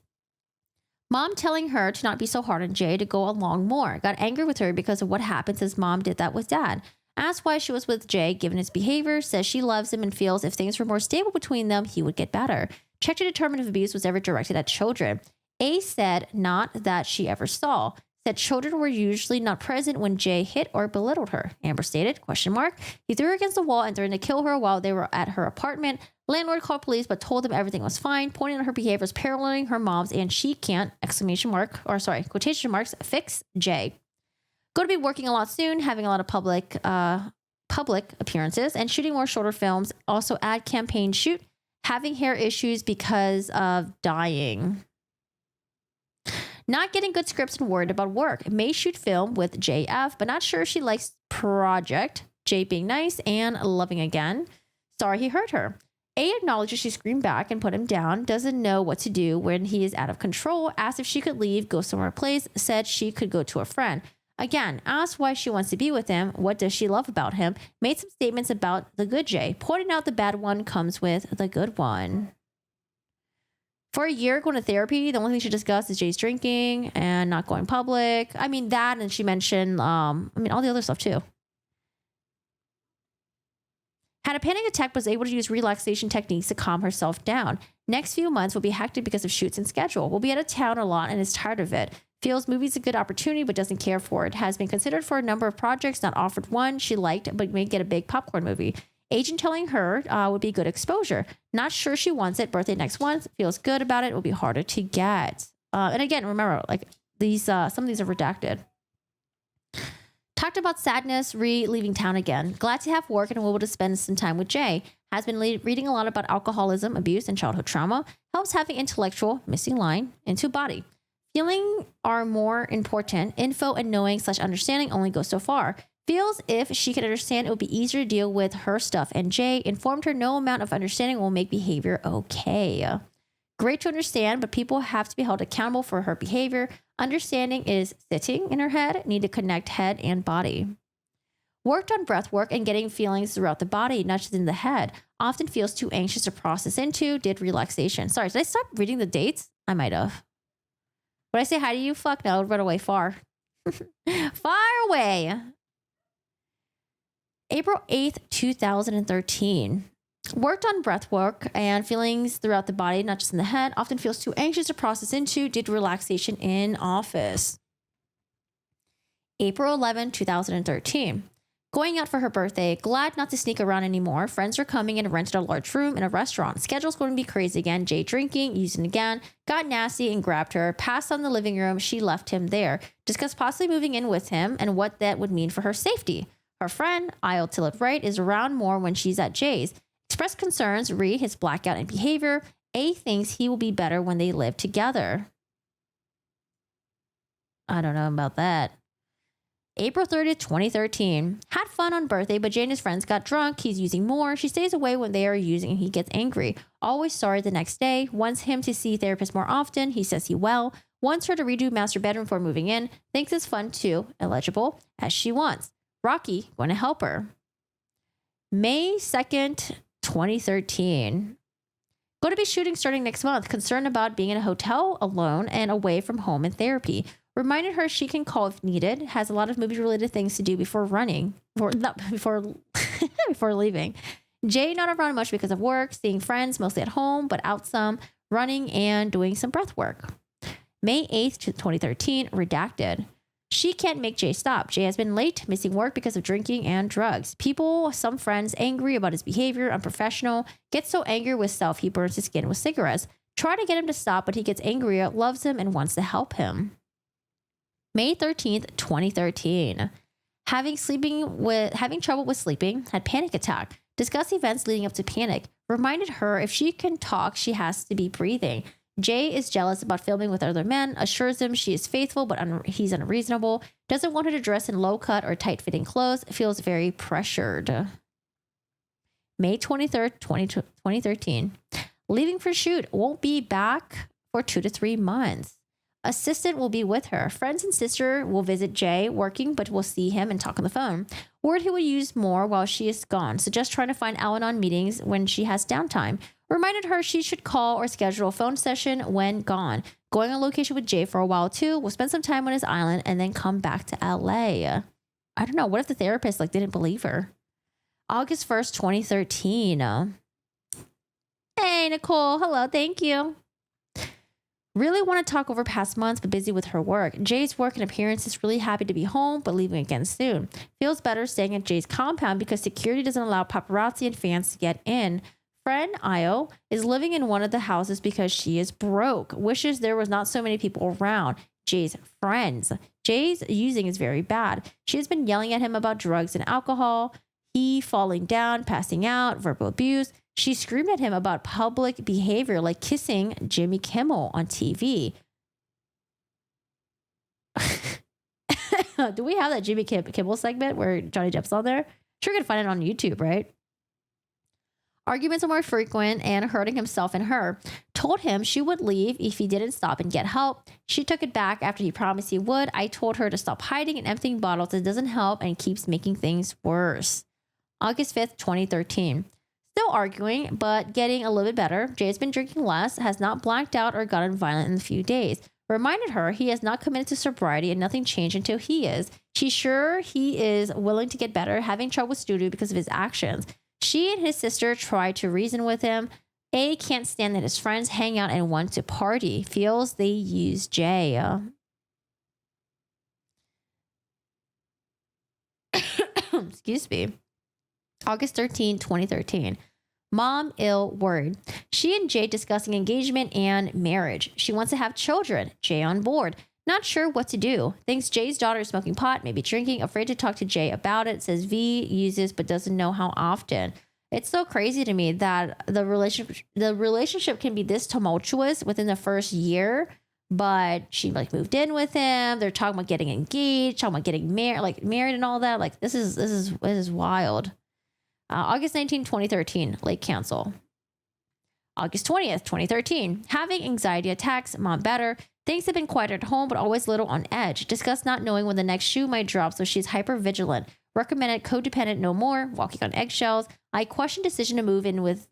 telling her to not be so hard on Jay to go along more. Got angry with her because of what happened since mom did that with dad. Asked why she was with Jay given his behavior. Says she loves him and feels if things were more stable between them, he would get better. Checked to determine if abuse was ever directed at children. A said not that she ever saw. said children were usually not present when Jay hit or belittled her. Amber stated, question mark, he threw her against the wall and threatened to kill her while they were at her apartment. Landlord called police but told them everything was fine, pointing out her behavior as paralleling her mom's and she can't, quotation marks, fix Jay. Going to be working a lot soon, having a lot of public appearances and shooting more shorter films. Also ad campaign shoot, having hair issues because of dying. Not getting good scripts and worried about work. May shoot film with JF, but not sure she likes project. Jay being nice and loving again. Sorry he hurt her. A acknowledges she screamed back and put him down. Doesn't know what to do when he is out of control. Asked if she could leave, go somewhere place. Said she could go to a friend. Again, asked why she wants to be with him. What does she love about him? Made some statements about the good Jay. Pointing out the bad one comes with the good one. For a year going to therapy, the only thing she discussed is Jay's drinking and not going public. I mean, that, and she mentioned, all the other stuff too. Had a panic attack, but was able to use relaxation techniques to calm herself down. Next few months will be hectic because of shoots and schedule. Will be out of town a lot and is tired of it. Feels movie's a good opportunity, but doesn't care for it. Has been considered for a number of projects, not offered one she liked, but may get a big popcorn movie. Agent telling her would be good exposure. Not sure she wants it. Birthday next month. Feels good about it. Will be harder to get. And again, remember, like these, some of these are redacted. Talked about sadness, leaving town again. Glad to have work and able to spend some time with Jay. Has been reading a lot about alcoholism, abuse, and childhood trauma. Helps having intellectual, missing line, into body. Feeling are more important. Info and knowing / understanding only goes so far. Feels if she could understand, it would be easier to deal with her stuff. And Jay informed her no amount of understanding will make behavior okay. Great to understand, but people have to be held accountable for her behavior. Understanding is sitting in her head. Need to connect head and body. Worked on breath work and getting feelings throughout the body, not just in the head. Often feels too anxious to process into. Did relaxation. Sorry, did I stop reading the dates? I might have. Would I say hi to you? Fuck no, run away far. Far away. April 8th, 2013. Worked on breath work and feelings throughout the body, not just in the head. Often feels too anxious to process into. Did relaxation in office. April 11, 2013. Going out for her birthday. Glad not to sneak around anymore. Friends are coming and rented a large room in a restaurant. Schedule's going to be crazy again. Jay drinking, using again. Got nasty and grabbed her. Passed on the living room. She left him there. Discussed possibly moving in with him and what that would mean for her safety. Her friend, I'll till it right, is around more when she's at Jay's. Expressed concerns, his blackout and behavior. A thinks he will be better when they live together. I don't know about that. April 30th, 2013. Had fun on birthday, but Jay and his friends got drunk. He's using more. She stays away when they are using and he gets angry. Always sorry the next day. Wants him to see therapists more often. He says he will. Wants her to redo master bedroom before moving in. Thinks it's fun too. Illegible as she wants. Rocky, going to help her. May 2nd, 2013. Going to be shooting starting next month. Concerned about being in a hotel alone and away from home and therapy. Reminded her she can call if needed. Has a lot of movie-related things to do before before leaving. Jay not around much because of work. Seeing friends, mostly at home, but out some. Running and doing some breath work. May 8th, 2013. Redacted. She can't make Jay stop. Jay has been late, missing work because of drinking and drugs. Some friends angry about his behavior, unprofessional. Gets so angry with self, he burns his skin with cigarettes. Try to get him to stop, but he gets angrier, loves him, and wants to help him. May 13th, 2013. Having trouble with sleeping, had panic attack. Discuss events leading up to panic. Reminded her if she can talk, she has to be breathing. Jay is jealous about filming with other men, assures him she is faithful, but he's unreasonable. Doesn't want her to dress in low-cut or tight-fitting clothes. Feels very pressured. May 23rd, 2013. Leaving for shoot. Won't be back for 2 to 3 months. Assistant will be with her. Friends and sister will visit Jay, working, but will see him and talk on the phone. Word he will use more while she is gone. Suggest trying to find Al-Anon meetings when she has downtime. Reminded her she should call or schedule a phone session when gone. Going on location with Jay for a while too. Will spend some time on his island and then come back to LA. I don't know. What if the therapist didn't believe her? August 1st, 2013. Hey, Nicole. Hello. Thank you. Really want to talk over past months, but busy with her work. Jay's work and appearances, really happy to be home, but leaving again soon. Feels better staying at Jay's compound because security doesn't allow paparazzi and fans to get in. Friend Io is living in one of the houses because she is broke. Wishes there was not so many people around. Jay's friends. Jay's using is very bad. She has been yelling at him about drugs and alcohol. He falling down, passing out, verbal abuse. She screamed at him about public behavior like kissing Jimmy Kimmel on TV. Do we have that Jimmy Kimmel segment where Johnny Depp's on there? Sure, you can find it on YouTube, right? Arguments are more frequent and hurting himself and her. Told him she would leave if he didn't stop and get help. She took it back after he promised he would. I told her to stop hiding and emptying bottles. It doesn't help and keeps making things worse. August 5th, 2013. Still arguing, but getting a little bit better. Jay has been drinking less, has not blacked out or gotten violent in a few days. Reminded her he has not committed to sobriety and nothing changed until he is. She's sure he is willing to get better, having trouble with studio because of his actions. She and his sister try to reason with him. A can't stand that his friends hang out and want to party. Feels they use Jay. Excuse me. August 13, 2013. Mom ill, worried. She and Jay discussing engagement and marriage. She wants to have children. Jay on board. Not sure what to do. Thinks Jay's daughter is smoking pot, maybe drinking. Afraid to talk to Jay about it. Says V uses but doesn't know how often. It's so crazy to me that the relationship can be this tumultuous within the first year. But she moved in with him. They're talking about getting engaged, talking about getting married and all that. This is wild. August 19, 2013, late cancel. August 20th, 2013, having anxiety attacks, mom better. Things have been quiet at home, but always a little on edge. Discuss not knowing when the next shoe might drop, so she's hyper vigilant. Recommended codependent no more, walking on eggshells. I question decision to move in with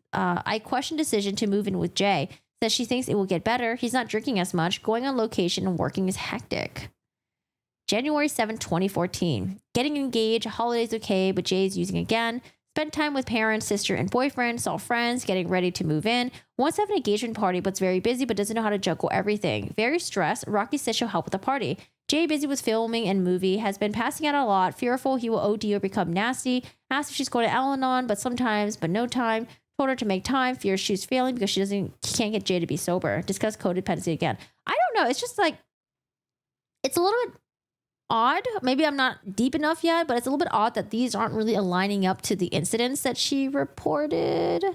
Jay. Says she thinks it will get better. He's not drinking as much, going on location and working is hectic. January 7, 2014, getting engaged, holidays okay, but Jay's using again. Spent time with parents, sister, and boyfriend. Saw friends, getting ready to move in. Wants to have an engagement party, but's very busy, but doesn't know how to juggle everything. Very stressed. Rocky says she'll help with the party. Jay, busy with filming and movie, has been passing out a lot. Fearful he will OD or become nasty. Asked if she's going to Al-Anon, but no time. Told her to make time. Fears she's failing because she can't get Jay to be sober. Discuss codependency again. I don't know. It's just it's a little bit odd. Maybe I'm not deep enough yet, but it's a little bit odd that these aren't really aligning up to the incidents that she reported.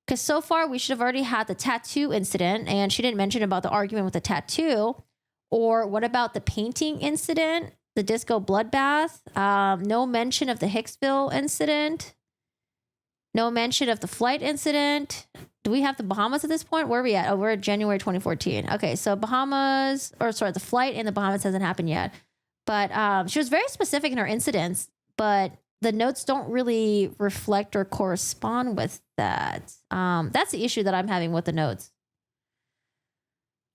Because so far we should have already had the tattoo incident, and she didn't mention about the argument with the tattoo. Or what about the painting incident, the disco bloodbath? No mention of the Hicksville incident. No mention of the flight incident. Do we have the Bahamas at this point? Where are we at? Oh, we're at January 2014. Okay, so the flight in the Bahamas hasn't happened yet. But she was very specific in her incidents, but the notes don't really reflect or correspond with that. That's the issue that I'm having with the notes.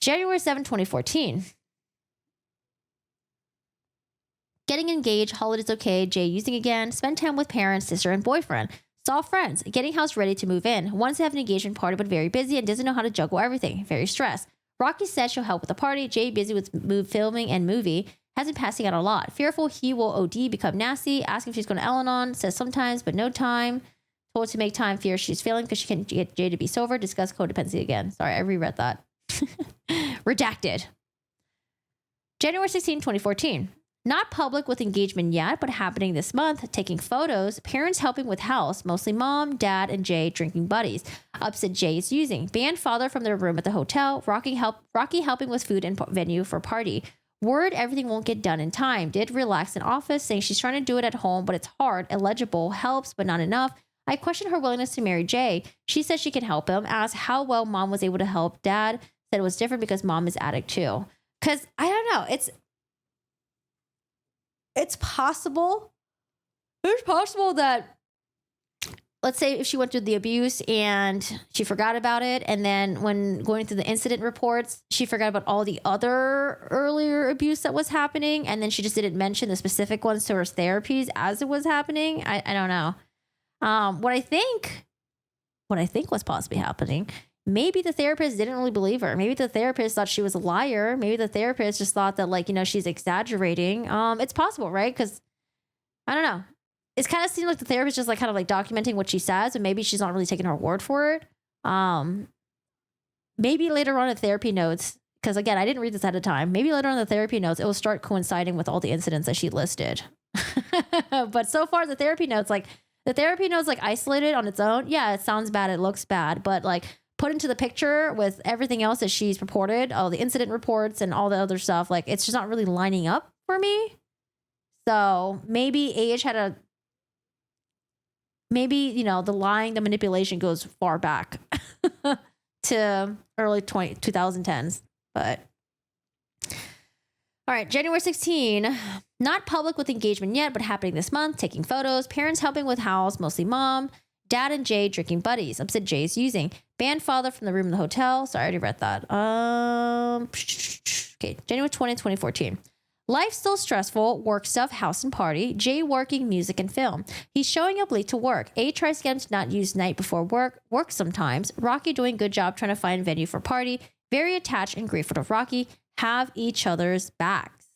January 7, 2014. Getting engaged, holidays okay, Jay using again, spend time with parents, sister, and boyfriend. Saw friends, getting house ready to move in. Wants to have an engagement party, but very busy and doesn't know how to juggle everything. Very stressed. Rocky said she'll help with the party. Jay busy with filming and movie. Hasn't passing out a lot. Fearful he will OD, become nasty. Asking if she's going to Al-Anon. Says sometimes, but no time. Told to make time. Fears she's failing because she can't get Jay to be sober. Discuss codependency again. Sorry, I reread that. Redacted. January 16, 2014. Not public with engagement yet, but happening this month. Taking photos. Parents helping with house. Mostly mom, dad, and Jay drinking buddies. Upset Jay is using. Banned father from their room at the hotel. Rocky helping with food and venue for party. Word everything won't get done in time. Did relax in office, saying she's trying to do it at home, but it's hard. Illegible. Helps, but not enough. I questioned her willingness to marry Jay. She said she can help him. Asked how well mom was able to help. Dad said it was different because mom is addict too. Because, I don't know. It's possible. It's possible that, let's say if she went through the abuse and she forgot about it, and then when going through the incident reports, she forgot about all the other earlier abuse that was happening, and then she just didn't mention the specific ones to her therapies as it was happening. I don't know. What I think was possibly happening, maybe the therapist didn't really believe her. Maybe the therapist thought she was a liar. Maybe the therapist just thought that, like, she's exaggerating. It's possible, right? Because I don't know. It's kind of seemed like the therapist just like kind of like documenting what she says, and maybe she's not really taking her word for it. Maybe later on in therapy notes, because again, I didn't read this at a time. Maybe later on in the therapy notes, it will start coinciding with all the incidents that she listed. But so far, the therapy notes like isolated on its own. Yeah, it sounds bad. It looks bad. But like put into the picture with everything else that she's reported, all the incident reports and all the other stuff, like it's just not really lining up for me. So maybe the lying, the manipulation goes far back to early 2010s. But all right, January 16, not public with engagement yet, but happening this month, taking photos, parents helping with house, mostly mom, dad and Jay drinking buddies. Upset Jay's using. Banned father from the room in the hotel. Sorry, I already read that. Okay, January 20, 2014. Life still stressful, work stuff, house and party. Jay working music and film. He's showing up late to work. A tries to get him to not use night before work sometimes. Rocky doing good job trying to find venue for party. Very attached and grateful to Rocky. Have each other's backs.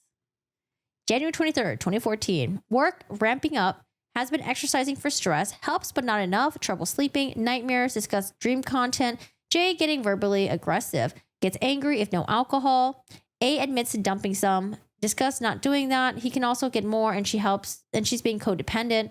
January 23rd, 2014. Work ramping up. Has been exercising for stress. Helps but not enough. Trouble sleeping. Nightmares. Discuss dream content. Jay getting verbally aggressive. Gets angry if no alcohol. A admits to dumping some. Discuss not doing that. He can also get more, and she helps, and she's being codependent.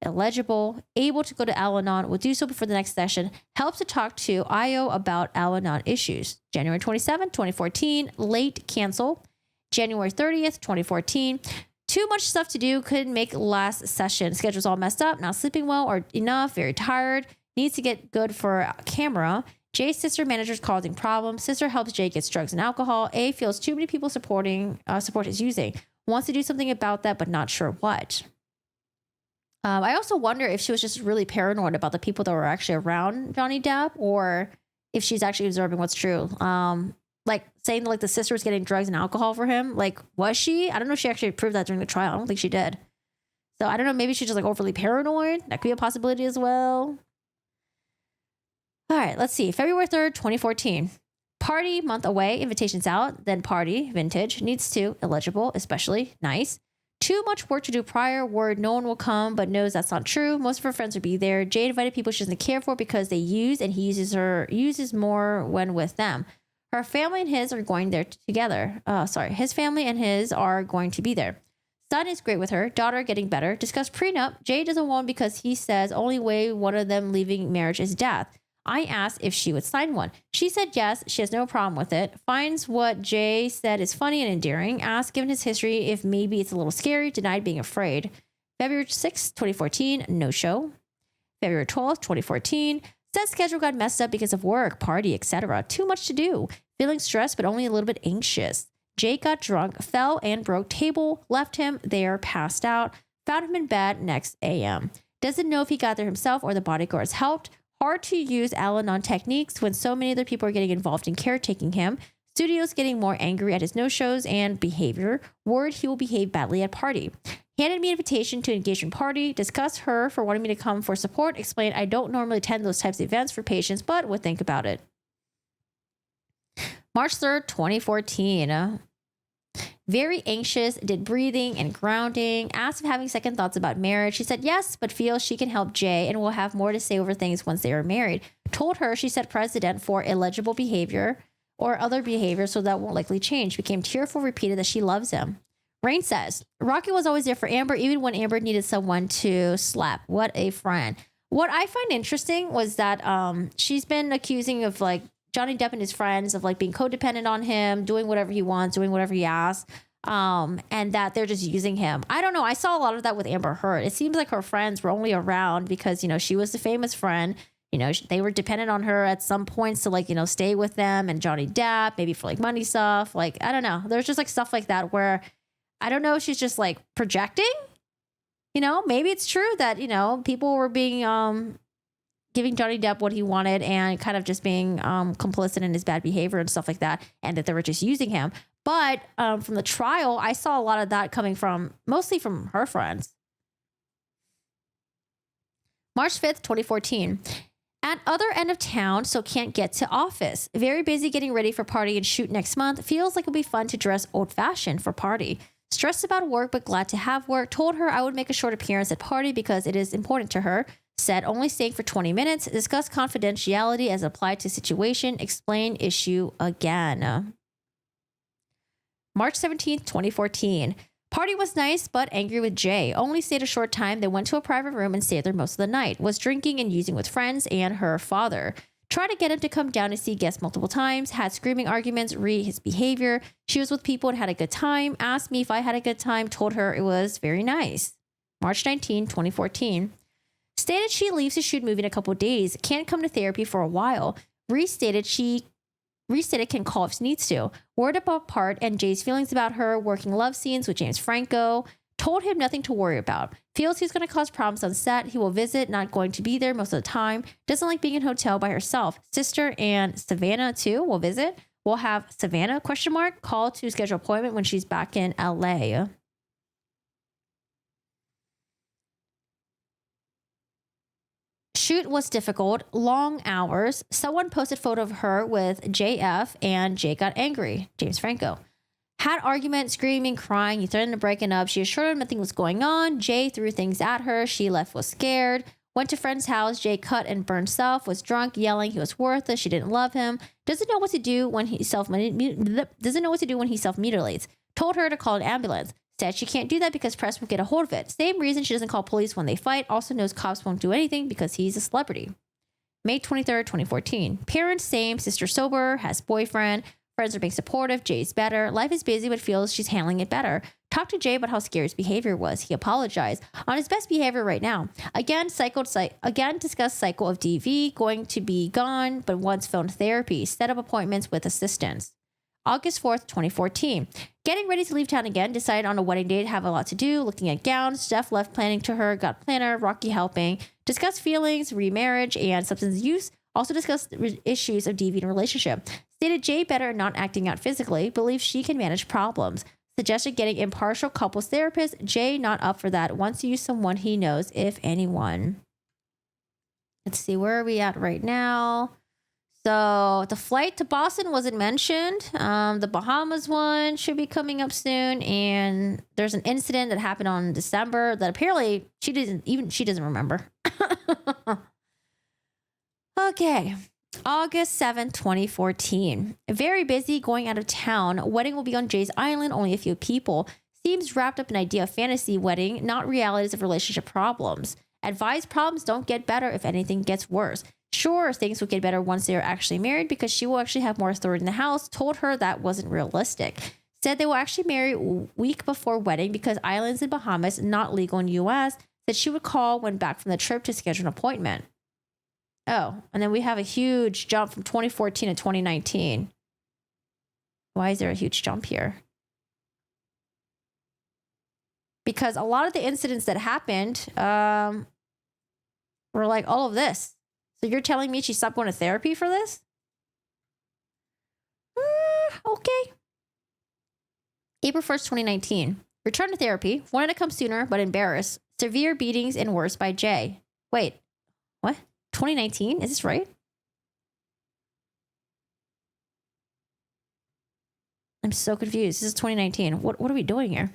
Illegible. Able to go to Al-Anon. Will do so before the next session. Helps to talk to Io about Al-Anon issues. January 27, 2014. Late cancel. January 30th, 2014. Too much stuff to do. Couldn't make last session. Schedule's all messed up. Not sleeping well or enough. Very tired. Needs to get good for a camera. Jay's sister manager's causing problems. Sister helps Jay get drugs and alcohol. A feels too many people support his using. Wants to do something about that, but not sure what. I also wonder if she was just really paranoid about the people that were actually around Johnny Depp, or if she's actually observing what's true. Like saying that, like, the sister was getting drugs and alcohol for him. Like, was she? I don't know if she actually proved that during the trial. I don't think she did. So I don't know. Maybe she's just like overly paranoid. That could be a possibility as well. All right, let's see. February 3rd, 2014. Party, month away, invitations out, then party, vintage, needs to, illegible, especially, nice. Too much work to do prior, word no one will come, but knows that's not true. Most of her friends will be there. Jay invited people she doesn't care for because they use, and he uses more when with them. Her family and his are going there together. His family and his are going to be there. Son is great with her. Daughter getting better. Discuss prenup. Jay doesn't want because he says only way one of them leaving marriage is death. I asked if she would sign one. She said yes. She has no problem with it. Finds what Jay said is funny and endearing. Asked, given his history, if maybe it's a little scary. Denied being afraid. February 6th, 2014, no show. February 12th, 2014, said schedule got messed up because of work, party, etc. Too much to do. Feeling stressed, but only a little bit anxious. Jay got drunk, fell and broke table, left him there, passed out, found him in bed next AM. Doesn't know if he got there himself or the bodyguards helped. Hard to use Al-Anon techniques when so many other people are getting involved in caretaking him. Studios getting more angry at his no-shows and behavior. Word he will behave badly at party. Handed me an invitation to engagement party. Discuss her for wanting me to come for support. Explained I don't normally attend those types of events for patients, but would think about it. March 3rd, 2014. Very anxious, did breathing and grounding, asked if having second thoughts about marriage. She said yes, but feels she can help Jay and will have more to say over things once they are married. Told her she set precedent for illegible behavior or other behavior, so that won't likely change. Became tearful, repeated that she loves him. Rain says, Rocky was always there for Amber, even when Amber needed someone to slap. What a friend. What I find interesting was that she's been accusing of, like, Johnny Depp and his friends of, like, being codependent on him, doing whatever he wants, doing whatever he asks, and that they're just using him. I don't know. I saw a lot of that with Amber Heard. It seems like her friends were only around because, she was the famous friend. They were dependent on her at some points to, like, stay with them, and Johnny Depp, maybe for, like, money stuff. Like, I don't know. There's just, like, stuff like that where I don't know if she's just, like, projecting. Maybe it's true that, people were being giving Johnny Depp what he wanted and kind of just being complicit in his bad behavior and stuff like that, and that they were just using him. But from the trial, I saw a lot of that coming mostly from her friends. March 5th, 2014. At other end of town, so can't get to office. Very busy getting ready for party and shoot next month. Feels like it'll be fun to dress old fashioned for party. Stressed about work but glad to have work. Told her I would make a short appearance at party because it is important to her. Said only staying for 20 minutes. Discuss confidentiality as applied to situation. Explain issue again. March 17th, 2014. Party was nice, but angry with Jay. Only stayed a short time, then went to a private room and stayed there most of the night. Was drinking and using with friends and her father. Tried to get him to come down to see guests multiple times. Had screaming arguments, re his behavior. She was with people and had a good time. Asked me if I had a good time. Told her it was very nice. March 19, 2014. Stated she leaves to shoot movie in a couple of days. Can't come to therapy for a while. Restated can call if she needs to. Word about part and Jay's feelings about her. Working love scenes with James Franco. Told him nothing to worry about. Feels he's going to cause problems on set. He will visit, not going to be there most of the time. Doesn't like being in a hotel by herself. Sister and Savannah too will visit. We'll have Savannah, ? Call to schedule appointment when she's back in LA. Shoot was difficult, long hours. Someone posted photo of her with JF and Jay got angry. James Franco. Had argument, screaming, crying. He threatened to breaking up. She assured him nothing was going on. Jay threw things at her. She left, was scared. Went to friend's house. Jay cut and burned self. Was drunk, yelling he was worthless. She didn't love him. Doesn't know what to do when he self mutilates. Told her to call an ambulance. Said she can't do that because press will get a hold of it. Same reason she doesn't call police when they fight. Also knows cops won't do anything because he's a celebrity. May 23rd, 2014. Parents same. Sister sober. Has boyfriend. Friends are being supportive. Jay's better. Life is busy but feels she's handling it better. Talked to Jay about how scary his behavior was. He apologized. On his best behavior right now. Again, discussed cycle of DV. Going to be gone but wants phone therapy. Set up appointments with assistants. August 4th, 2014. Getting ready to leave town again. Decided on a wedding date. Have a lot to do. Looking at gowns. Steph left planning to her. Got planner. Rocky helping. Discussed feelings, remarriage, and substance use. Also discussed issues of DV in a relationship. Stated Jay better at not acting out physically. Believes she can manage problems. Suggested getting impartial couples therapist. Jay not up for that. Wants to use someone he knows, if anyone. Let's see, where are we at right now? So the flight to Boston wasn't mentioned. The Bahamas one should be coming up soon. And there's an incident that happened on December that apparently she doesn't remember. Okay. August 7th, 2014. Very busy, going out of town. Wedding will be on Jay's Island, only a few people. Seems wrapped up in idea of fantasy wedding, not realities of relationship problems. Advised problems don't get better, if anything gets worse. Sure, things will get better once they are actually married because she will actually have more authority in the house. Told her that wasn't realistic. Said they will actually marry a week before wedding because islands in Bahamas not legal in US. Said she would call when back from the trip to schedule an appointment. Oh, and then we have a huge jump from 2014 to 2019. Why is there a huge jump here? Because a lot of the incidents that happened were like all of this. So you're telling me she stopped going to therapy for this? Okay. April 1st, 2019. Returned to therapy. Wanted to come sooner, but embarrassed. Severe beatings and worse by Jay. Wait, what? 2019? Is this right? I'm so confused. This is 2019. What are we doing here?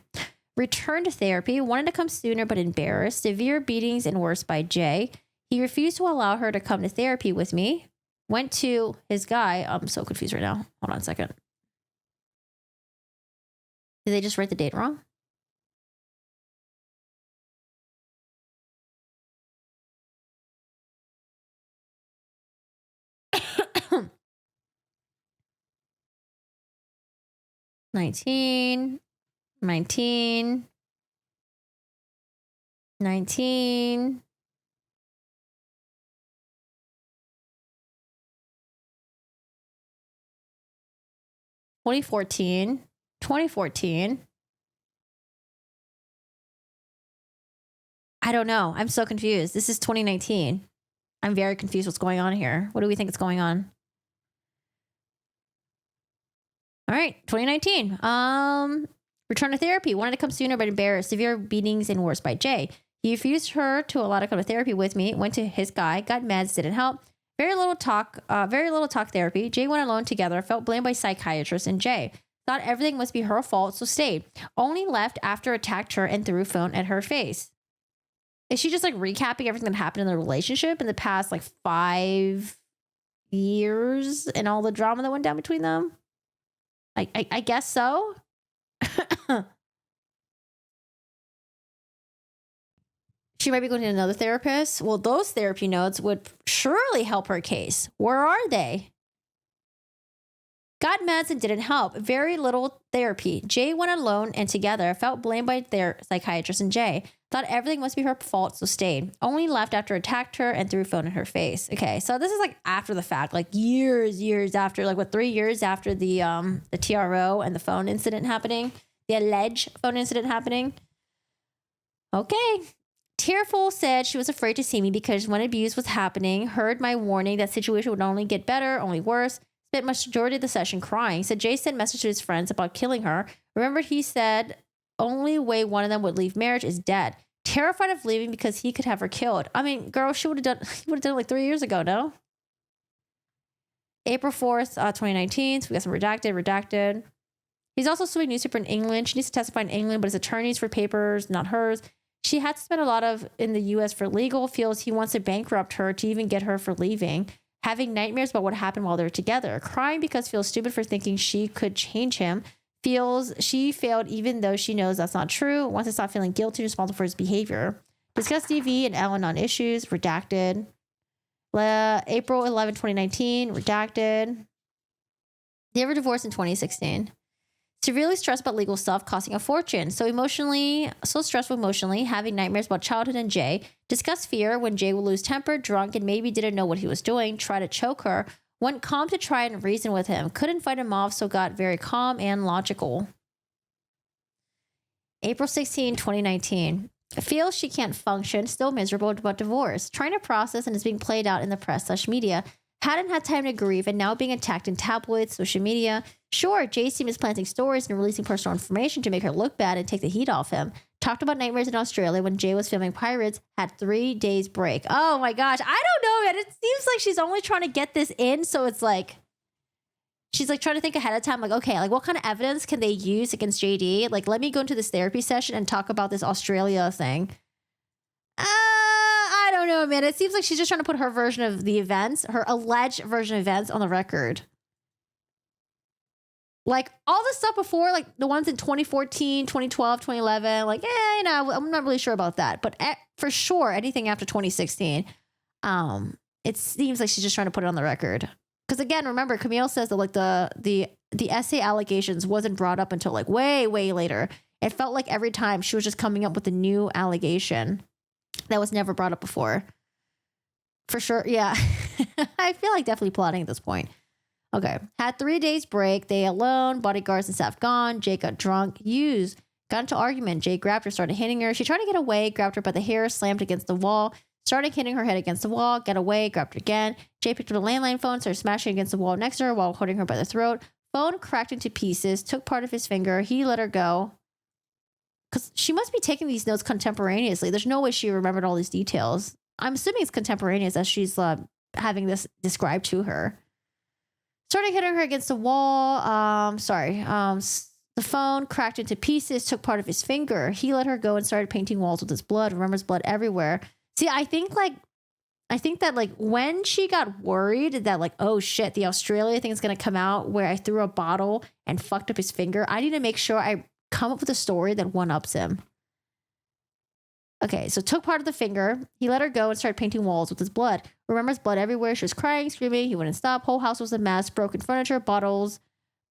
Returned to therapy. Wanted to come sooner, but embarrassed. Severe beatings and worse by Jay. He refused to allow her to come to therapy with me. Went to his guy. I'm so confused right now. Hold on a second. Did they just write the date wrong? Nineteen. 2014. I don't know. I'm so confused. This is 2019. I'm very confused what's going on here. What do we think is going on? All right, 2019. Return to therapy. Wanted to come sooner, but embarrassed. Severe beatings and worse by Jay. He refused her to allow to come to therapy with me. Went to his guy. Got meds. Didn't help. Very little talk therapy. Jay went alone together, felt blamed by psychiatrists, and Jay thought everything must be her fault, so stayed. Only left after attacked her and threw a phone at her face. Is she just like recapping everything that happened in the relationship in the past like 5 years and all the drama that went down between them? I guess so. She might be going to another therapist. Well, those therapy notes would surely help her case. Where are they? Got meds and didn't help. Very little therapy. Jay went alone and together, felt blamed by their psychiatrist, and Jay thought everything must be her fault, so stayed. Only left after attacked her and threw a phone in her face. Okay, so this is like after the fact, like years after, like what, 3 years after the TRO and the phone incident happening, the alleged phone incident happening. Okay. Tearful said she was afraid to see me because when abuse was happening, heard my warning that situation would only get better, only worse. Spent majority of the session crying. Said Jay sent message to his friends about killing her. Remember, he said only way one of them would leave marriage is dead. Terrified of leaving because he could have her killed. I mean, girl, he would have done it like 3 years ago, no? April 4th, 2019. So we got some redacted. He's also suing newspaper in England. She needs to testify in England, but his attorneys for papers, not hers. She had to spend a lot of in the U.S. for legal. Feels he wants to bankrupt her to even get her for leaving. Having nightmares about what happened while they're together. Crying because feels stupid for thinking she could change him. Feels she failed even though she knows that's not true. Wants to stop feeling guilty and responsible for his behavior. Discuss DV and Ellen on issues. Redacted. April 11, 2019. Redacted. They were divorced in 2016. Severely stressed about legal stuff, costing a fortune. So stressful emotionally, having nightmares about childhood and Jay. Discussed fear when Jay will lose temper, drunk, and maybe didn't know what he was doing. Try to choke her. Went calm to try and reason with him. Couldn't fight him off, so got very calm and logical. April 16, 2019. Feels she can't function, still miserable about divorce. Trying to process and is being played out in the press/media. Hadn't had time to grieve and now being attacked in tabloids, social media. Sure, Jay's team is planting stories and releasing personal information to make her look bad and take the heat off him. Talked about nightmares in Australia when Jay was filming Pirates. Had 3 days break. Oh my gosh. I don't know, man. It seems like she's only trying to get this in. So it's like, she's like trying to think ahead of time. Like, okay, like what kind of evidence can they use against JD? Like, let me go into this therapy session and talk about this Australia thing. I don't know, man. It seems like she's just trying to put her version of the events, her alleged version of events on the record. Like all the stuff before, like the ones in 2014, 2012, 2011, like, I'm not really sure about that. But for sure, anything after 2016, it seems like she's just trying to put it on the record. Because again, remember, Camille says that like the essay allegations wasn't brought up until like way later. It felt like every time she was just coming up with a new allegation that was never brought up before. For sure, yeah. I feel like definitely plotting at this point. Okay. Had 3 days break. They alone. Bodyguards and staff gone. Jay got drunk. Got into argument. Jay grabbed her, started hitting her. She tried to get away, grabbed her by the hair, slammed against the wall, started hitting her head against the wall, get away, grabbed her again. Jay picked up a landline phone, started smashing against the wall next to her while holding her by the throat. Phone cracked into pieces, took part of his finger. He let her go. Because she must be taking these notes contemporaneously. There's no way she remembered all these details. I'm assuming it's contemporaneous as she's having this described to her. Started hitting her against the wall. The phone cracked into pieces, took part of his finger. He let her go and started painting walls with his blood. Remembers blood everywhere. See, I think that like when she got worried that like, oh shit, the Australia thing is going to come out where I threw a bottle and fucked up his finger. I need to make sure I come up with a story that one-ups him. Okay, so took part of the finger. He let her go and started painting walls with his blood. Remembers blood everywhere. She was crying, screaming. He wouldn't stop. Whole house was a mess. Broken furniture, bottles.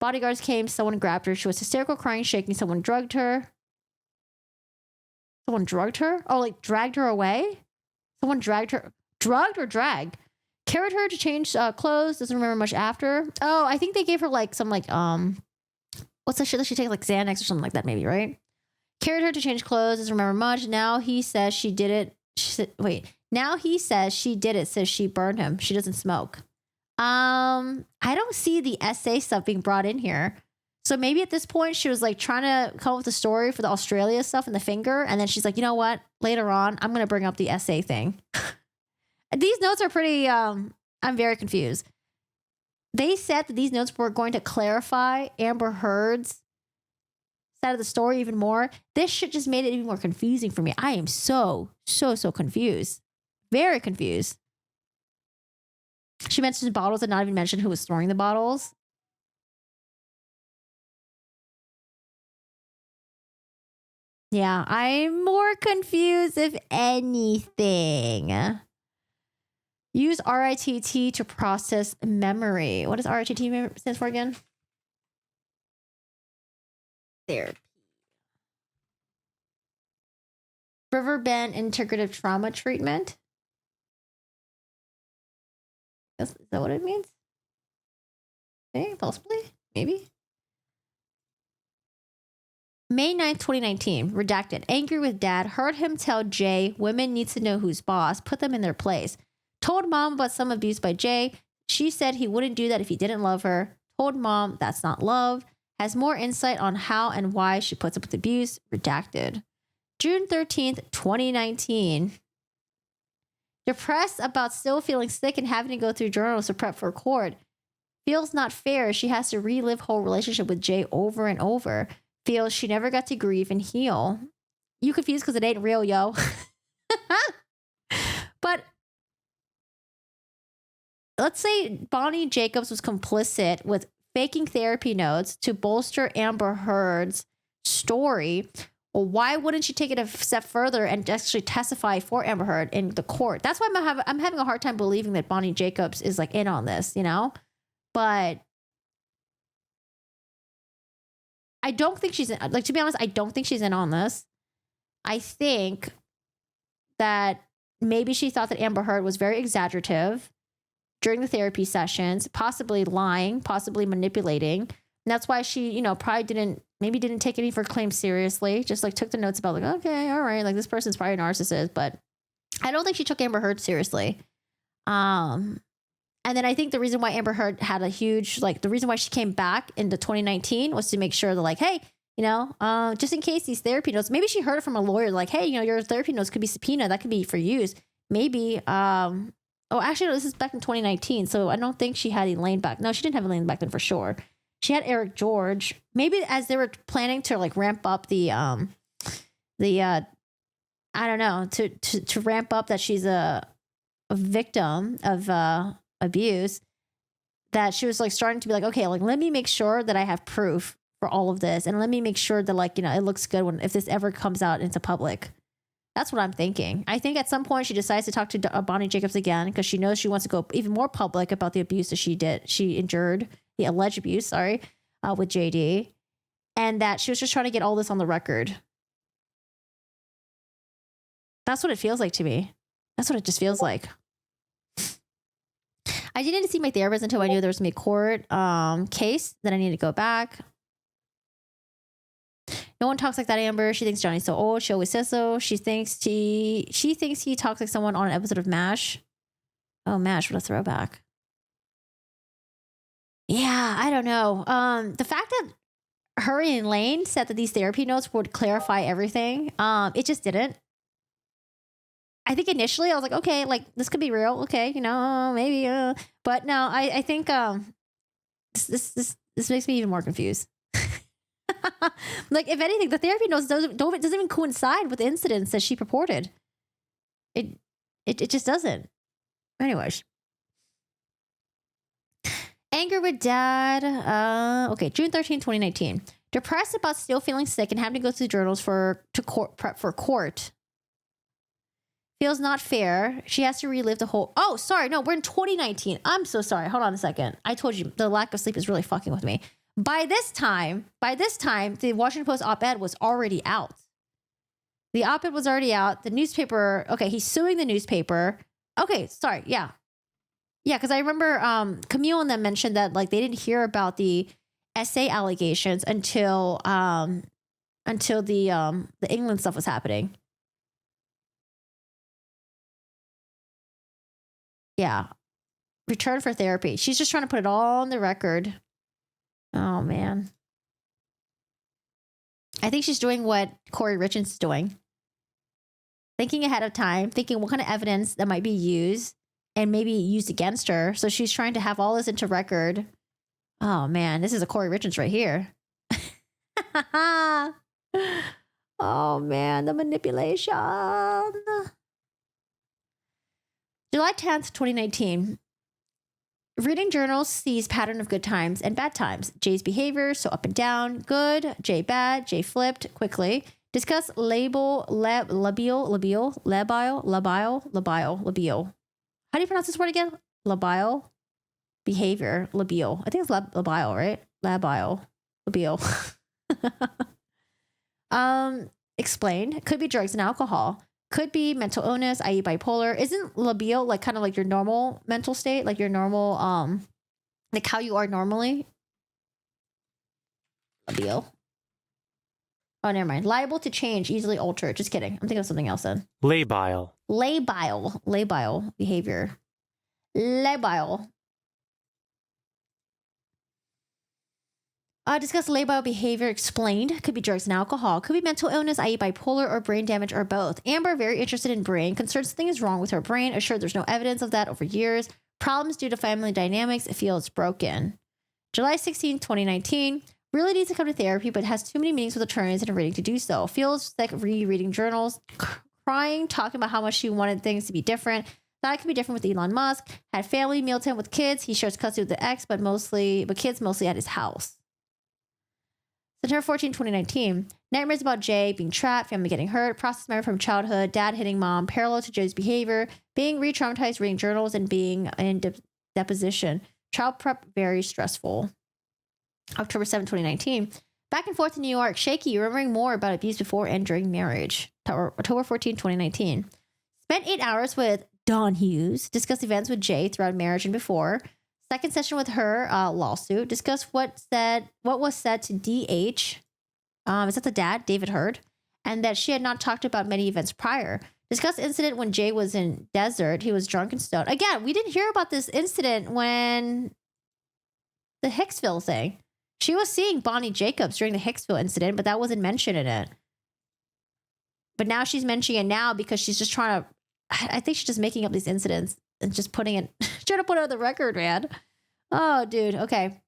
Bodyguards came. Someone grabbed her. She was hysterical, crying, shaking. Someone drugged her. Someone drugged her? Oh, like dragged her away? Someone dragged her. Drugged or dragged? Carried her to change clothes. Doesn't remember much after. Oh, I think they gave her like some like, what's that shit that she takes, like Xanax or something like that maybe, right? Carried her to change clothes. Doesn't remember much. Now he says she did it. Now he says she did it. Says she burned him. She doesn't smoke. I don't see the essay stuff being brought in here. So maybe at this point she was like trying to come up with a story for the Australia stuff and the finger. And then she's like, you know what? Later on, I'm going to bring up the essay thing. These notes are pretty I'm very confused. They said that these notes were going to clarify Amber Heard's side of the story even more. This shit just made it even more confusing for me. I am so confused. Very confused. She mentions bottles and not even mentioned who was storing the bottles. Yeah, I'm more confused if anything. Use RITT to process memory. What does RITT stand for again? Therapy. Riverbend Integrative Trauma Treatment. Is that what it means? Okay, possibly. Maybe. May 9th, 2019. Redacted. Angry with dad. Heard him tell Jay women need to know who's boss. Put them in their place. Told mom about some abuse by Jay. She said he wouldn't do that if he didn't love her. Told mom that's not love. Has more insight on how and why she puts up with abuse. Redacted. June 13th, 2019. Depressed about still feeling sick and having to go through journals to prep for court. Feels not fair. She has to relive whole relationship with Jay over and over. Feels she never got to grieve and heal. You confused because it ain't real, yo. But let's say Bonnie Jacobs was complicit with faking therapy notes to bolster Amber Heard's story. Well, why wouldn't she take it a step further and actually testify for Amber Heard in the court? That's why I'm having a hard time believing that Bonnie Jacobs is like in on this, you know? But I don't think she's in, like, to be honest, I don't think she's in on this. I think that maybe she thought that Amber Heard was very exaggerative during the therapy sessions, possibly lying, possibly manipulating. And that's why she, you know, probably didn't take any of her claims seriously. Just like took the notes about like, okay, all right, like this person's probably a narcissist, but I don't think she took Amber Heard seriously. And then I think the reason why Amber Heard had a huge, like the reason why she came back into 2019 was to make sure that like, hey, you know, just in case these therapy notes, maybe she heard it from a lawyer, like, hey, you know, your therapy notes could be subpoenaed, that could be for use. Maybe, oh, actually, no, this is back in 2019. So I don't think she had Elaine back. No, she didn't have Elaine back then for sure. She had Eric George. Maybe as they were planning to like ramp up the I don't know, to ramp up that she's a victim of abuse, that she was like starting to be like, okay, like let me make sure that I have proof for all of this, and let me make sure that like, you know, it looks good when if this ever comes out into public. That's what I'm thinking. I think at some point she decides to talk to Bonnie Jacobs again because she knows she wants to go even more public about the abuse that she endured, the alleged abuse, sorry, with JD, and that she was just trying to get all this on the record. That's what it feels like to me. That's what it just feels like. I didn't see my therapist until I knew there was going to be a court case. Then I need to go back. No one talks like that, Amber. She thinks Johnny's so old. She always says so. She thinks he talks like someone on an episode of MASH. Oh, MASH, what a throwback. Yeah, I don't know. The fact that her and Elaine said that these therapy notes would clarify everything, it just didn't. I think initially I was like, okay, like this could be real. Okay, you know, maybe. But no, I think this makes me even more confused. Like, if anything, the therapy notes doesn't even coincide with the incidents that she purported. It just doesn't. Anyways. Anger with dad. Okay, June 13, 2019. Depressed about still feeling sick and having to go through journals prep for court. Feels not fair. She has to relive the whole... Oh, sorry. No, we're in 2019. I'm so sorry. Hold on a second. I told you the lack of sleep is really fucking with me. By this time, the Washington Post op-ed was already out. The op-ed was already out. The newspaper... Okay, he's suing the newspaper. Okay, sorry. Yeah. Yeah, because I remember Camille and them mentioned that like they didn't hear about the essay allegations until the England stuff was happening. Yeah. Return for therapy. She's just trying to put it all on the record. Oh, man. I think she's doing what Corey Richards is doing. Thinking ahead of time, thinking what kind of evidence that might be used and maybe used against her. So she's trying to have all this into record. Oh man, this is a Corey Richards right here. Oh man, the manipulation. July 10th, 2019. Reading journals sees pattern of good times and bad times. Jay's behavior, so up and down, good. Jay bad. Jay flipped quickly. Discuss labile. How do you pronounce this word again? Labile. Behavior. Labile. I think it's labile, right? Labile. Labile. Explained. Could be drugs and alcohol. Could be mental illness, i.e. bipolar. Isn't labile like kind of like your normal mental state? Like your normal, like how you are normally? Labile. Oh, never mind. Liable to change, easily alter. Just kidding. I'm thinking of something else then. Labile. Labile behavior. Labile. Discuss labile behavior explained. Could be drugs and alcohol. Could be mental illness, i.e. bipolar or brain damage or both. Amber, very interested in brain. Concerned something is wrong with her brain. Assured there's no evidence of that over years. Problems due to family dynamics. Feels broken. July 16, 2019. Really needs to come to therapy, but has too many meetings with attorneys and reading to do so. Feels like rereading journals. Crying, talking about how much she wanted things to be different. Thought it could be different with Elon Musk. Had family, mealtime with kids. He shares custody with the ex, but kids mostly at his house. September 14, 2019. Nightmares about Jay being trapped, family getting hurt, process memory from childhood, dad hitting mom, parallel to Jay's behavior, being re-traumatized, reading journals, and being in deposition. Child prep, very stressful. October 7, 2019. Back and forth in New York, shaky, remembering more about abuse before and during marriage. October 14, 2019. Spent 8 hours with Dawn Hughes, discussed events with Jay throughout marriage and before. Second session with her, lawsuit. Discuss what was said to DH. Is that the dad, David Heard? And that she had not talked about many events prior. Discuss incident when Jay was in desert. He was drunk and stoned. Again, we didn't hear about this incident when the Hicksville thing. She was seeing Bonnie Jacobs during the Hicksville incident, but that wasn't mentioned in it. But now she's mentioning it now because she's just trying to, I think she's just making up these incidents and just putting it, trying to put it on the record, man. Oh, dude. Okay.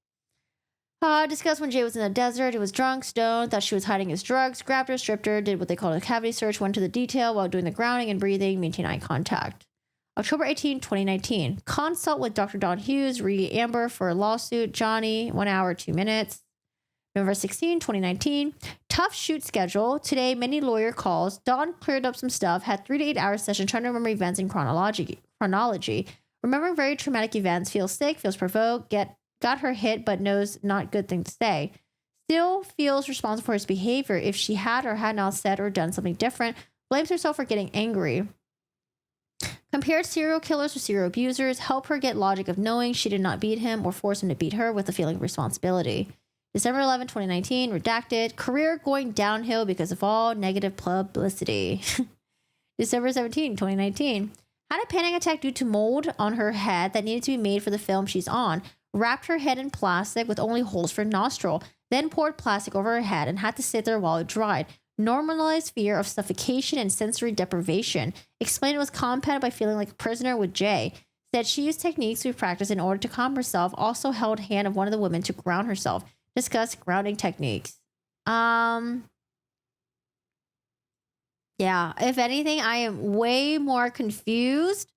Discussed when Jay was in the desert. He was drunk, stoned, thought she was hiding his drugs, grabbed her, stripped her, did what they called a cavity search, went to the detail while doing the grounding and breathing, maintain eye contact. October 18, 2019. Consult with Dr. Dawn Hughes, Amber for a lawsuit. Johnny, 1 hour, 2 minutes. November 16, 2019. Tough shoot schedule. Today, many lawyer calls. Dawn cleared up some stuff, had 3 to 8 hour session trying to remember events in chronology. Remembering very traumatic events, feels sick, feels provoked, got her hit, but knows not good thing to say. Still feels responsible for his behavior if she had or had not said or done something different. Blames herself for getting angry. Compared serial killers with serial abusers, help her get logic of knowing she did not beat him or force him to beat her with a feeling of responsibility. December 11, 2019, redacted. Career going downhill because of all negative publicity. December 17, 2019. Had a panic attack due to mold on her head that needed to be made for the film she's on. Wrapped her head in plastic with only holes for nostril. Then poured plastic over her head and had to sit there while it dried. Normalized fear of suffocation and sensory deprivation. Explained it was compounded by feeling like a prisoner with Jay. Said she used techniques we practiced in order to calm herself. Also held hand of one of the women to ground herself. Discussed grounding techniques. Yeah, if anything, I am way more confused.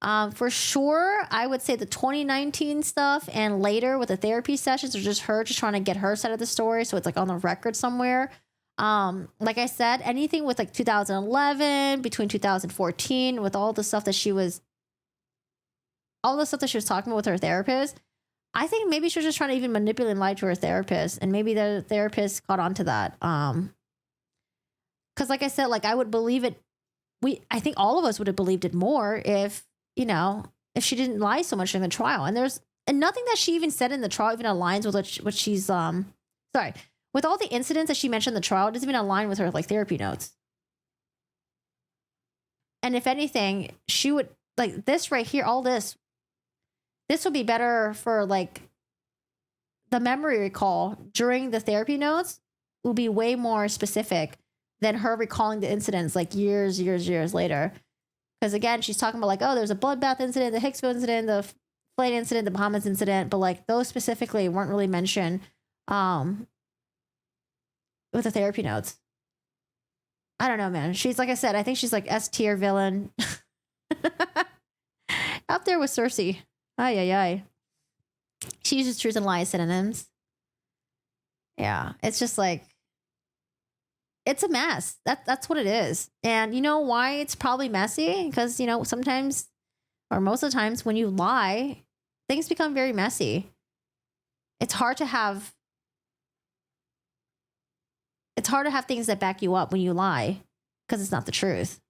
For sure, I would say the 2019 stuff and later with the therapy sessions are just her just trying to get her side of the story. So it's like on the record somewhere. Like I said, anything with like 2011, between 2014, with all the stuff that she was talking about with her therapist, I think maybe she was just trying to even manipulate and lie to her therapist. And maybe the therapist caught on to that. Because like I said, like I would believe it. I think all of us would have believed it more if she didn't lie so much in the trial. And nothing that she even said in the trial even aligns with what she's, with all the incidents that she mentioned in the trial, it doesn't even align with her like therapy notes. And if anything, she would like this right here, all this would be better for like the memory recall during the therapy notes will be way more specific than her recalling the incidents like years later. Because again, she's talking about like, oh, there's a bloodbath incident, the Hicksville incident, the flight incident, the Bahamas incident, but like those specifically weren't really mentioned with the therapy notes. I don't know, man. She's, like I said, I think she's like S tier villain. Up there with Cersei. Ay, ay, ay. She uses truth and lies synonyms. Yeah, it's just like, it's a mess. That's what it is. And you know why it's probably messy? Because, you know, sometimes, or most of the times when you lie, things become very messy. It's hard to have things that back you up when you lie because it's not the truth.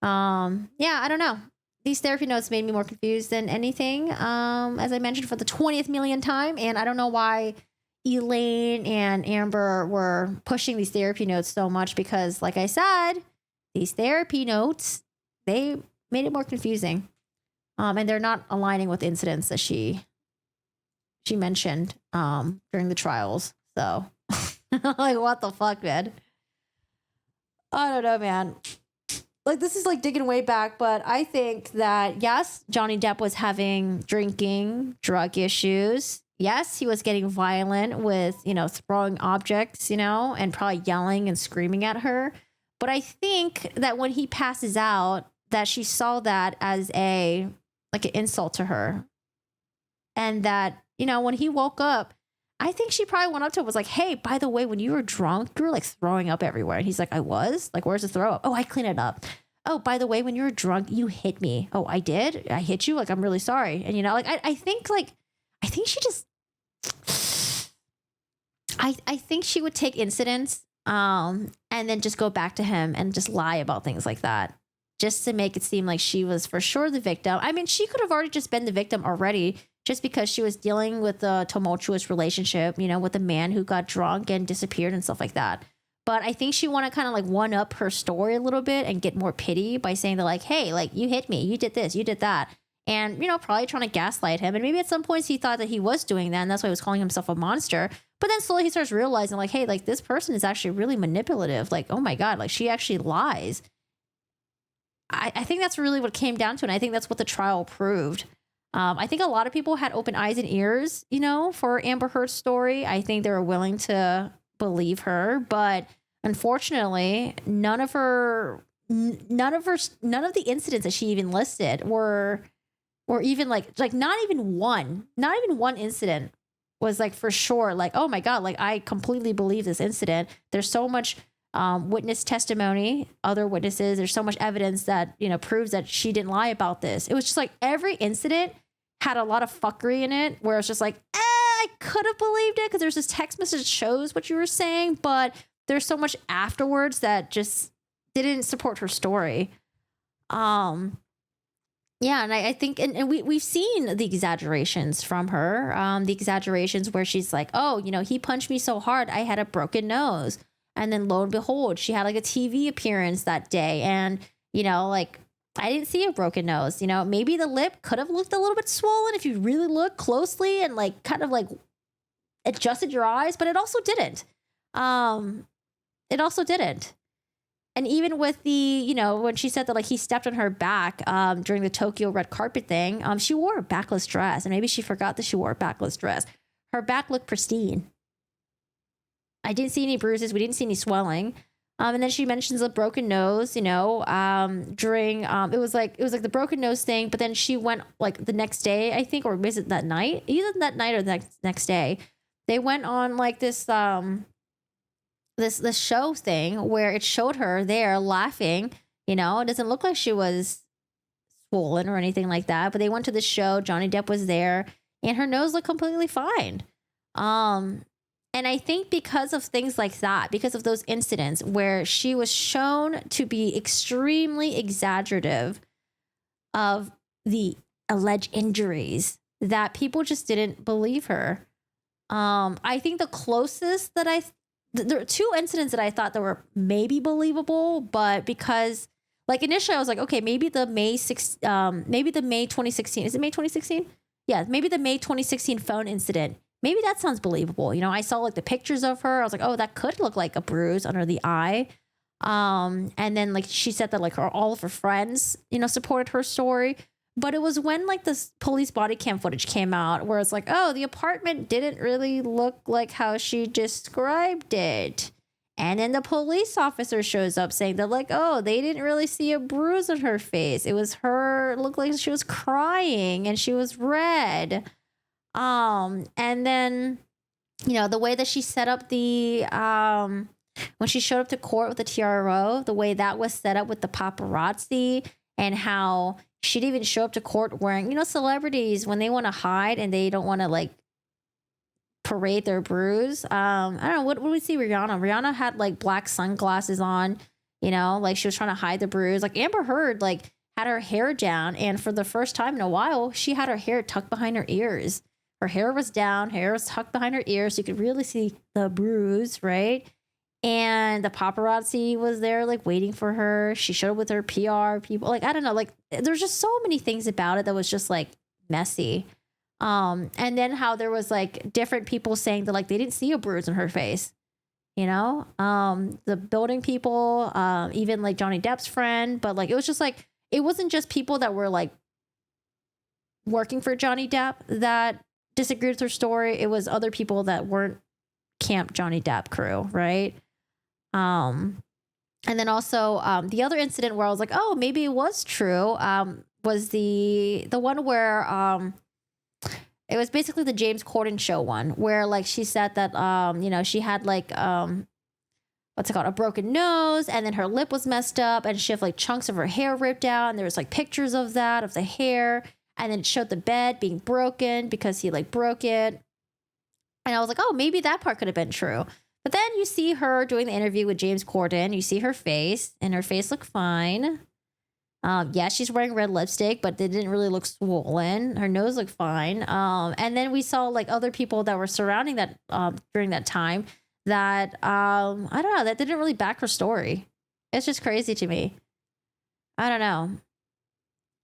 Yeah, I don't know. These therapy notes made me more confused than anything. As I mentioned for the 20th millionth time, and I don't know why Elaine and Amber were pushing these therapy notes so much because, like I said, these therapy notes, they made it more confusing. And they're not aligning with incidents that she mentioned during the trials. So, like, what the fuck, man? I don't know, man. Like, this is like digging way back, but I think that, yes, Johnny Depp was having drinking, drug issues. Yes, he was getting violent with, you know, throwing objects, you know, and probably yelling and screaming at her. But I think that when he passes out, that she saw that as an insult to her. And that, you know, when he woke up, I think she probably went up to him and was like, hey, by the way, when you were drunk, you were like throwing up everywhere. And he's like, I was? Like, where's the throw up? Oh, I clean it up. Oh, by the way, when you were drunk, you hit me. Oh, I did? I hit you? Like, I'm really sorry. And, you know, like, I think she just, I think she would take incidents and then just go back to him and just lie about things like that, just to make it seem like she was for sure the victim. I mean, she could have already just been the victim already, just because she was dealing with a tumultuous relationship, you know, with a man who got drunk and disappeared and stuff like that. But I think she want to kind of like one up her story a little bit and get more pity by saying that, like, hey, like, you hit me, you did this, you did that. And, you know, probably trying to gaslight him. And maybe at some points he thought that he was doing that, and that's why he was calling himself a monster. But then slowly he starts realizing, like, hey, like, this person is actually really manipulative. Like, oh my God, like, she actually lies. I think that's really what it came down to. And I think that's what the trial proved. I think a lot of people had open eyes and ears, you know, for Amber Heard's story. I think they were willing to believe her, but unfortunately, none of the incidents that she even listed were even like not even one incident was like for sure, like, oh my God, like, I completely believe this incident. There's so much witness testimony, other witnesses. There's so much evidence that, you know, proves that she didn't lie about this. It was just like every incident had a lot of fuckery in it, where it's just like, I could have believed it because there's this text message that shows what you were saying, but there's so much afterwards that just didn't support her story. Yeah, and I think, and we've seen the exaggerations from her, the exaggerations where she's like, oh, you know, he punched me so hard, I had a broken nose. And then lo and behold, she had like a TV appearance that day. And, you know, like, I didn't see a broken nose. You know, maybe the lip could have looked a little bit swollen if you really look closely and like kind of like adjusted your eyes, but it also didn't. It also didn't. And even with the, you know, when she said that like he stepped on her back during the Tokyo red carpet thing, she wore a backless dress, and maybe she forgot that she wore a backless dress. Her back looked pristine. I didn't see any bruises. We didn't see any swelling. And then she mentions a broken nose, you know, during, it was like the broken nose thing, but then she went like the next day, I think, or was it that night? Either that night or the next day. They went on like this, this show thing where it showed her there laughing, you know. It doesn't look like she was swollen or anything like that, but they went to the show. Johnny Depp was there, and her nose looked completely fine. And I think because of things like that, because of those incidents where she was shown to be extremely exaggerative of the alleged injuries, that people just didn't believe her. I think the closest that there are two incidents that I thought that were maybe believable, but because like initially I was like, okay, maybe the May 2016, is it May 2016? Yeah, maybe the May 2016 phone incident. Maybe that sounds believable. You know, I saw like the pictures of her. I was like, oh, that could look like a bruise under the eye. And then like she said that like all of her friends, supported her story. But it was when like this police body cam footage came out where it's like, oh, the apartment didn't really look like how she described it. And then the police officer shows up saying that like, oh, they didn't really see a bruise on her face. It was her, it looked like she was crying and she was red. And then, the way that she set up the when she showed up to court with the TRO, the way that was set up with the paparazzi and how she didn't even show up to court wearing, celebrities when they want to hide and they don't want to like parade their bruise. I don't know. What we see Rihanna? Rihanna had like black sunglasses on, like she was trying to hide the bruise. Like Amber Heard, like had her hair down. And for the first time in a while, she had her hair tucked behind her ears. Her hair was down, hair was tucked behind her ears. So you could really see the bruise, right? And the paparazzi was there, like waiting for her. She showed up with her PR people. Like, I don't know, like there's just so many things about it that was just like messy. And then how there was like different people saying that like they didn't see a bruise on her face, the building people, even like Johnny Depp's friend. But like it was just like it wasn't just people that were like working for Johnny Depp that disagreed with her story. It was other people that weren't Camp Johnny Depp crew, right? And then also the other incident where I was like, oh, maybe it was true, was the one where it was basically the James Corden show one where like she said that she had like what's it called, a broken nose, and then her lip was messed up and she had like chunks of her hair ripped out, and there was like pictures of that, of the hair, and then it showed the bed being broken because he like broke it. And I was like, oh, maybe that part could have been true. But then you see her doing the interview with James Corden. You see her face, and her face looked fine. Yeah, she's wearing red lipstick, but it didn't really look swollen. Her nose looked fine. And then we saw like other people that were surrounding that during that time that I don't know, that didn't really back her story. It's just crazy to me. I don't know.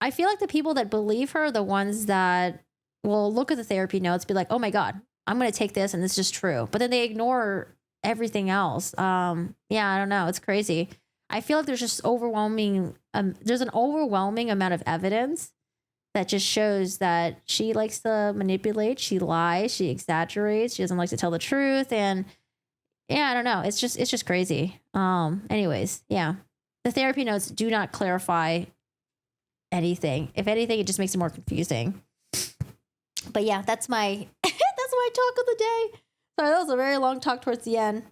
I feel like the people that believe her are the ones that will look at the therapy notes, be like, oh my God, I'm going to take this and this is just true. But then they ignore everything else. Yeah, I don't know. It's crazy. I feel like there's just there's an overwhelming amount of evidence that just shows that she likes to manipulate. She lies. She exaggerates. She doesn't like to tell the truth. And yeah, I don't know. It's just crazy. Anyways, yeah. The therapy notes do not clarify anything. If anything, it just makes it more confusing. But yeah, that's my talk of the day. Sorry, that was a very long talk towards the end.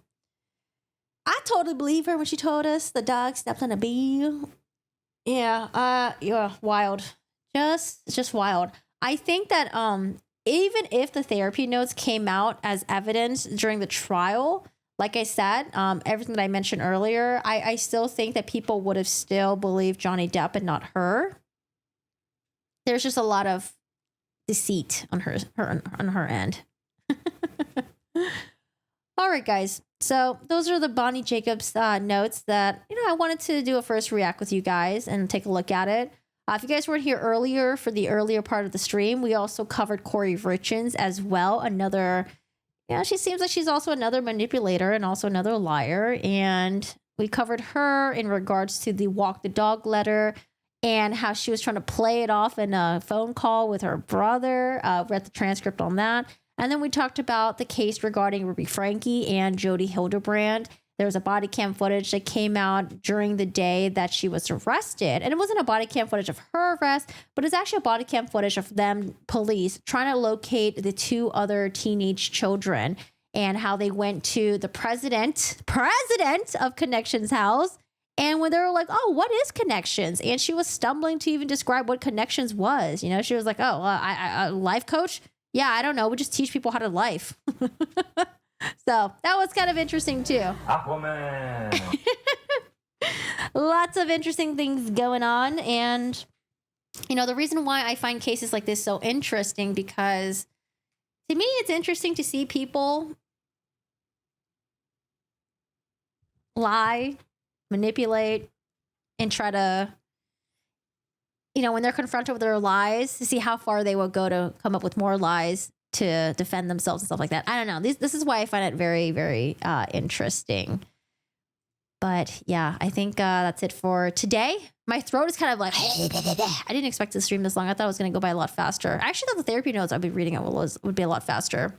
I totally believe her when she told us the dog stepped on a bee. Yeah, wild. Just wild. I think that even if the therapy notes came out as evidence during the trial, like I said, everything that I mentioned earlier, I still think that people would have still believed Johnny Depp and not her. There's just a lot of deceit on her end. All right, guys. So those are the Bonnie Jacobs notes that I wanted to do a first react with you guys and take a look at it. If you guys weren't here earlier for the earlier part of the stream, we also covered Corey Richins as well. Another, she seems like she's also another manipulator and also another liar. And we covered her in regards to the walk the dog letter and how she was trying to play it off in a phone call with her brother. Read the transcript on that. And then we talked about the case regarding Ruby Franke and Jodi Hildebrand. There was a body cam footage that came out during the day that she was arrested. And it wasn't a body cam footage of her arrest, but it's actually a body cam footage of them, police, trying to locate the two other teenage children and how they went to the president of Connections house. And when they were like, oh, what is Connections? And she was stumbling to even describe what Connections was. She was like, oh, I life coach? Yeah, I don't know. We just teach people how to life. So that was kind of interesting too. Aquaman. Lots of interesting things going on. And, the reason why I find cases like this so interesting, because to me, it's interesting to see people lie, manipulate, and try to, when they're confronted with their lies, to see how far they will go to come up with more lies to defend themselves and stuff like that. I don't know. This is why I find it very, very interesting. But yeah, I think that's it for today. My throat is kind of like, I didn't expect to stream this long. I thought it was going to go by a lot faster. I actually thought the therapy notes I'd be reading would be a lot faster.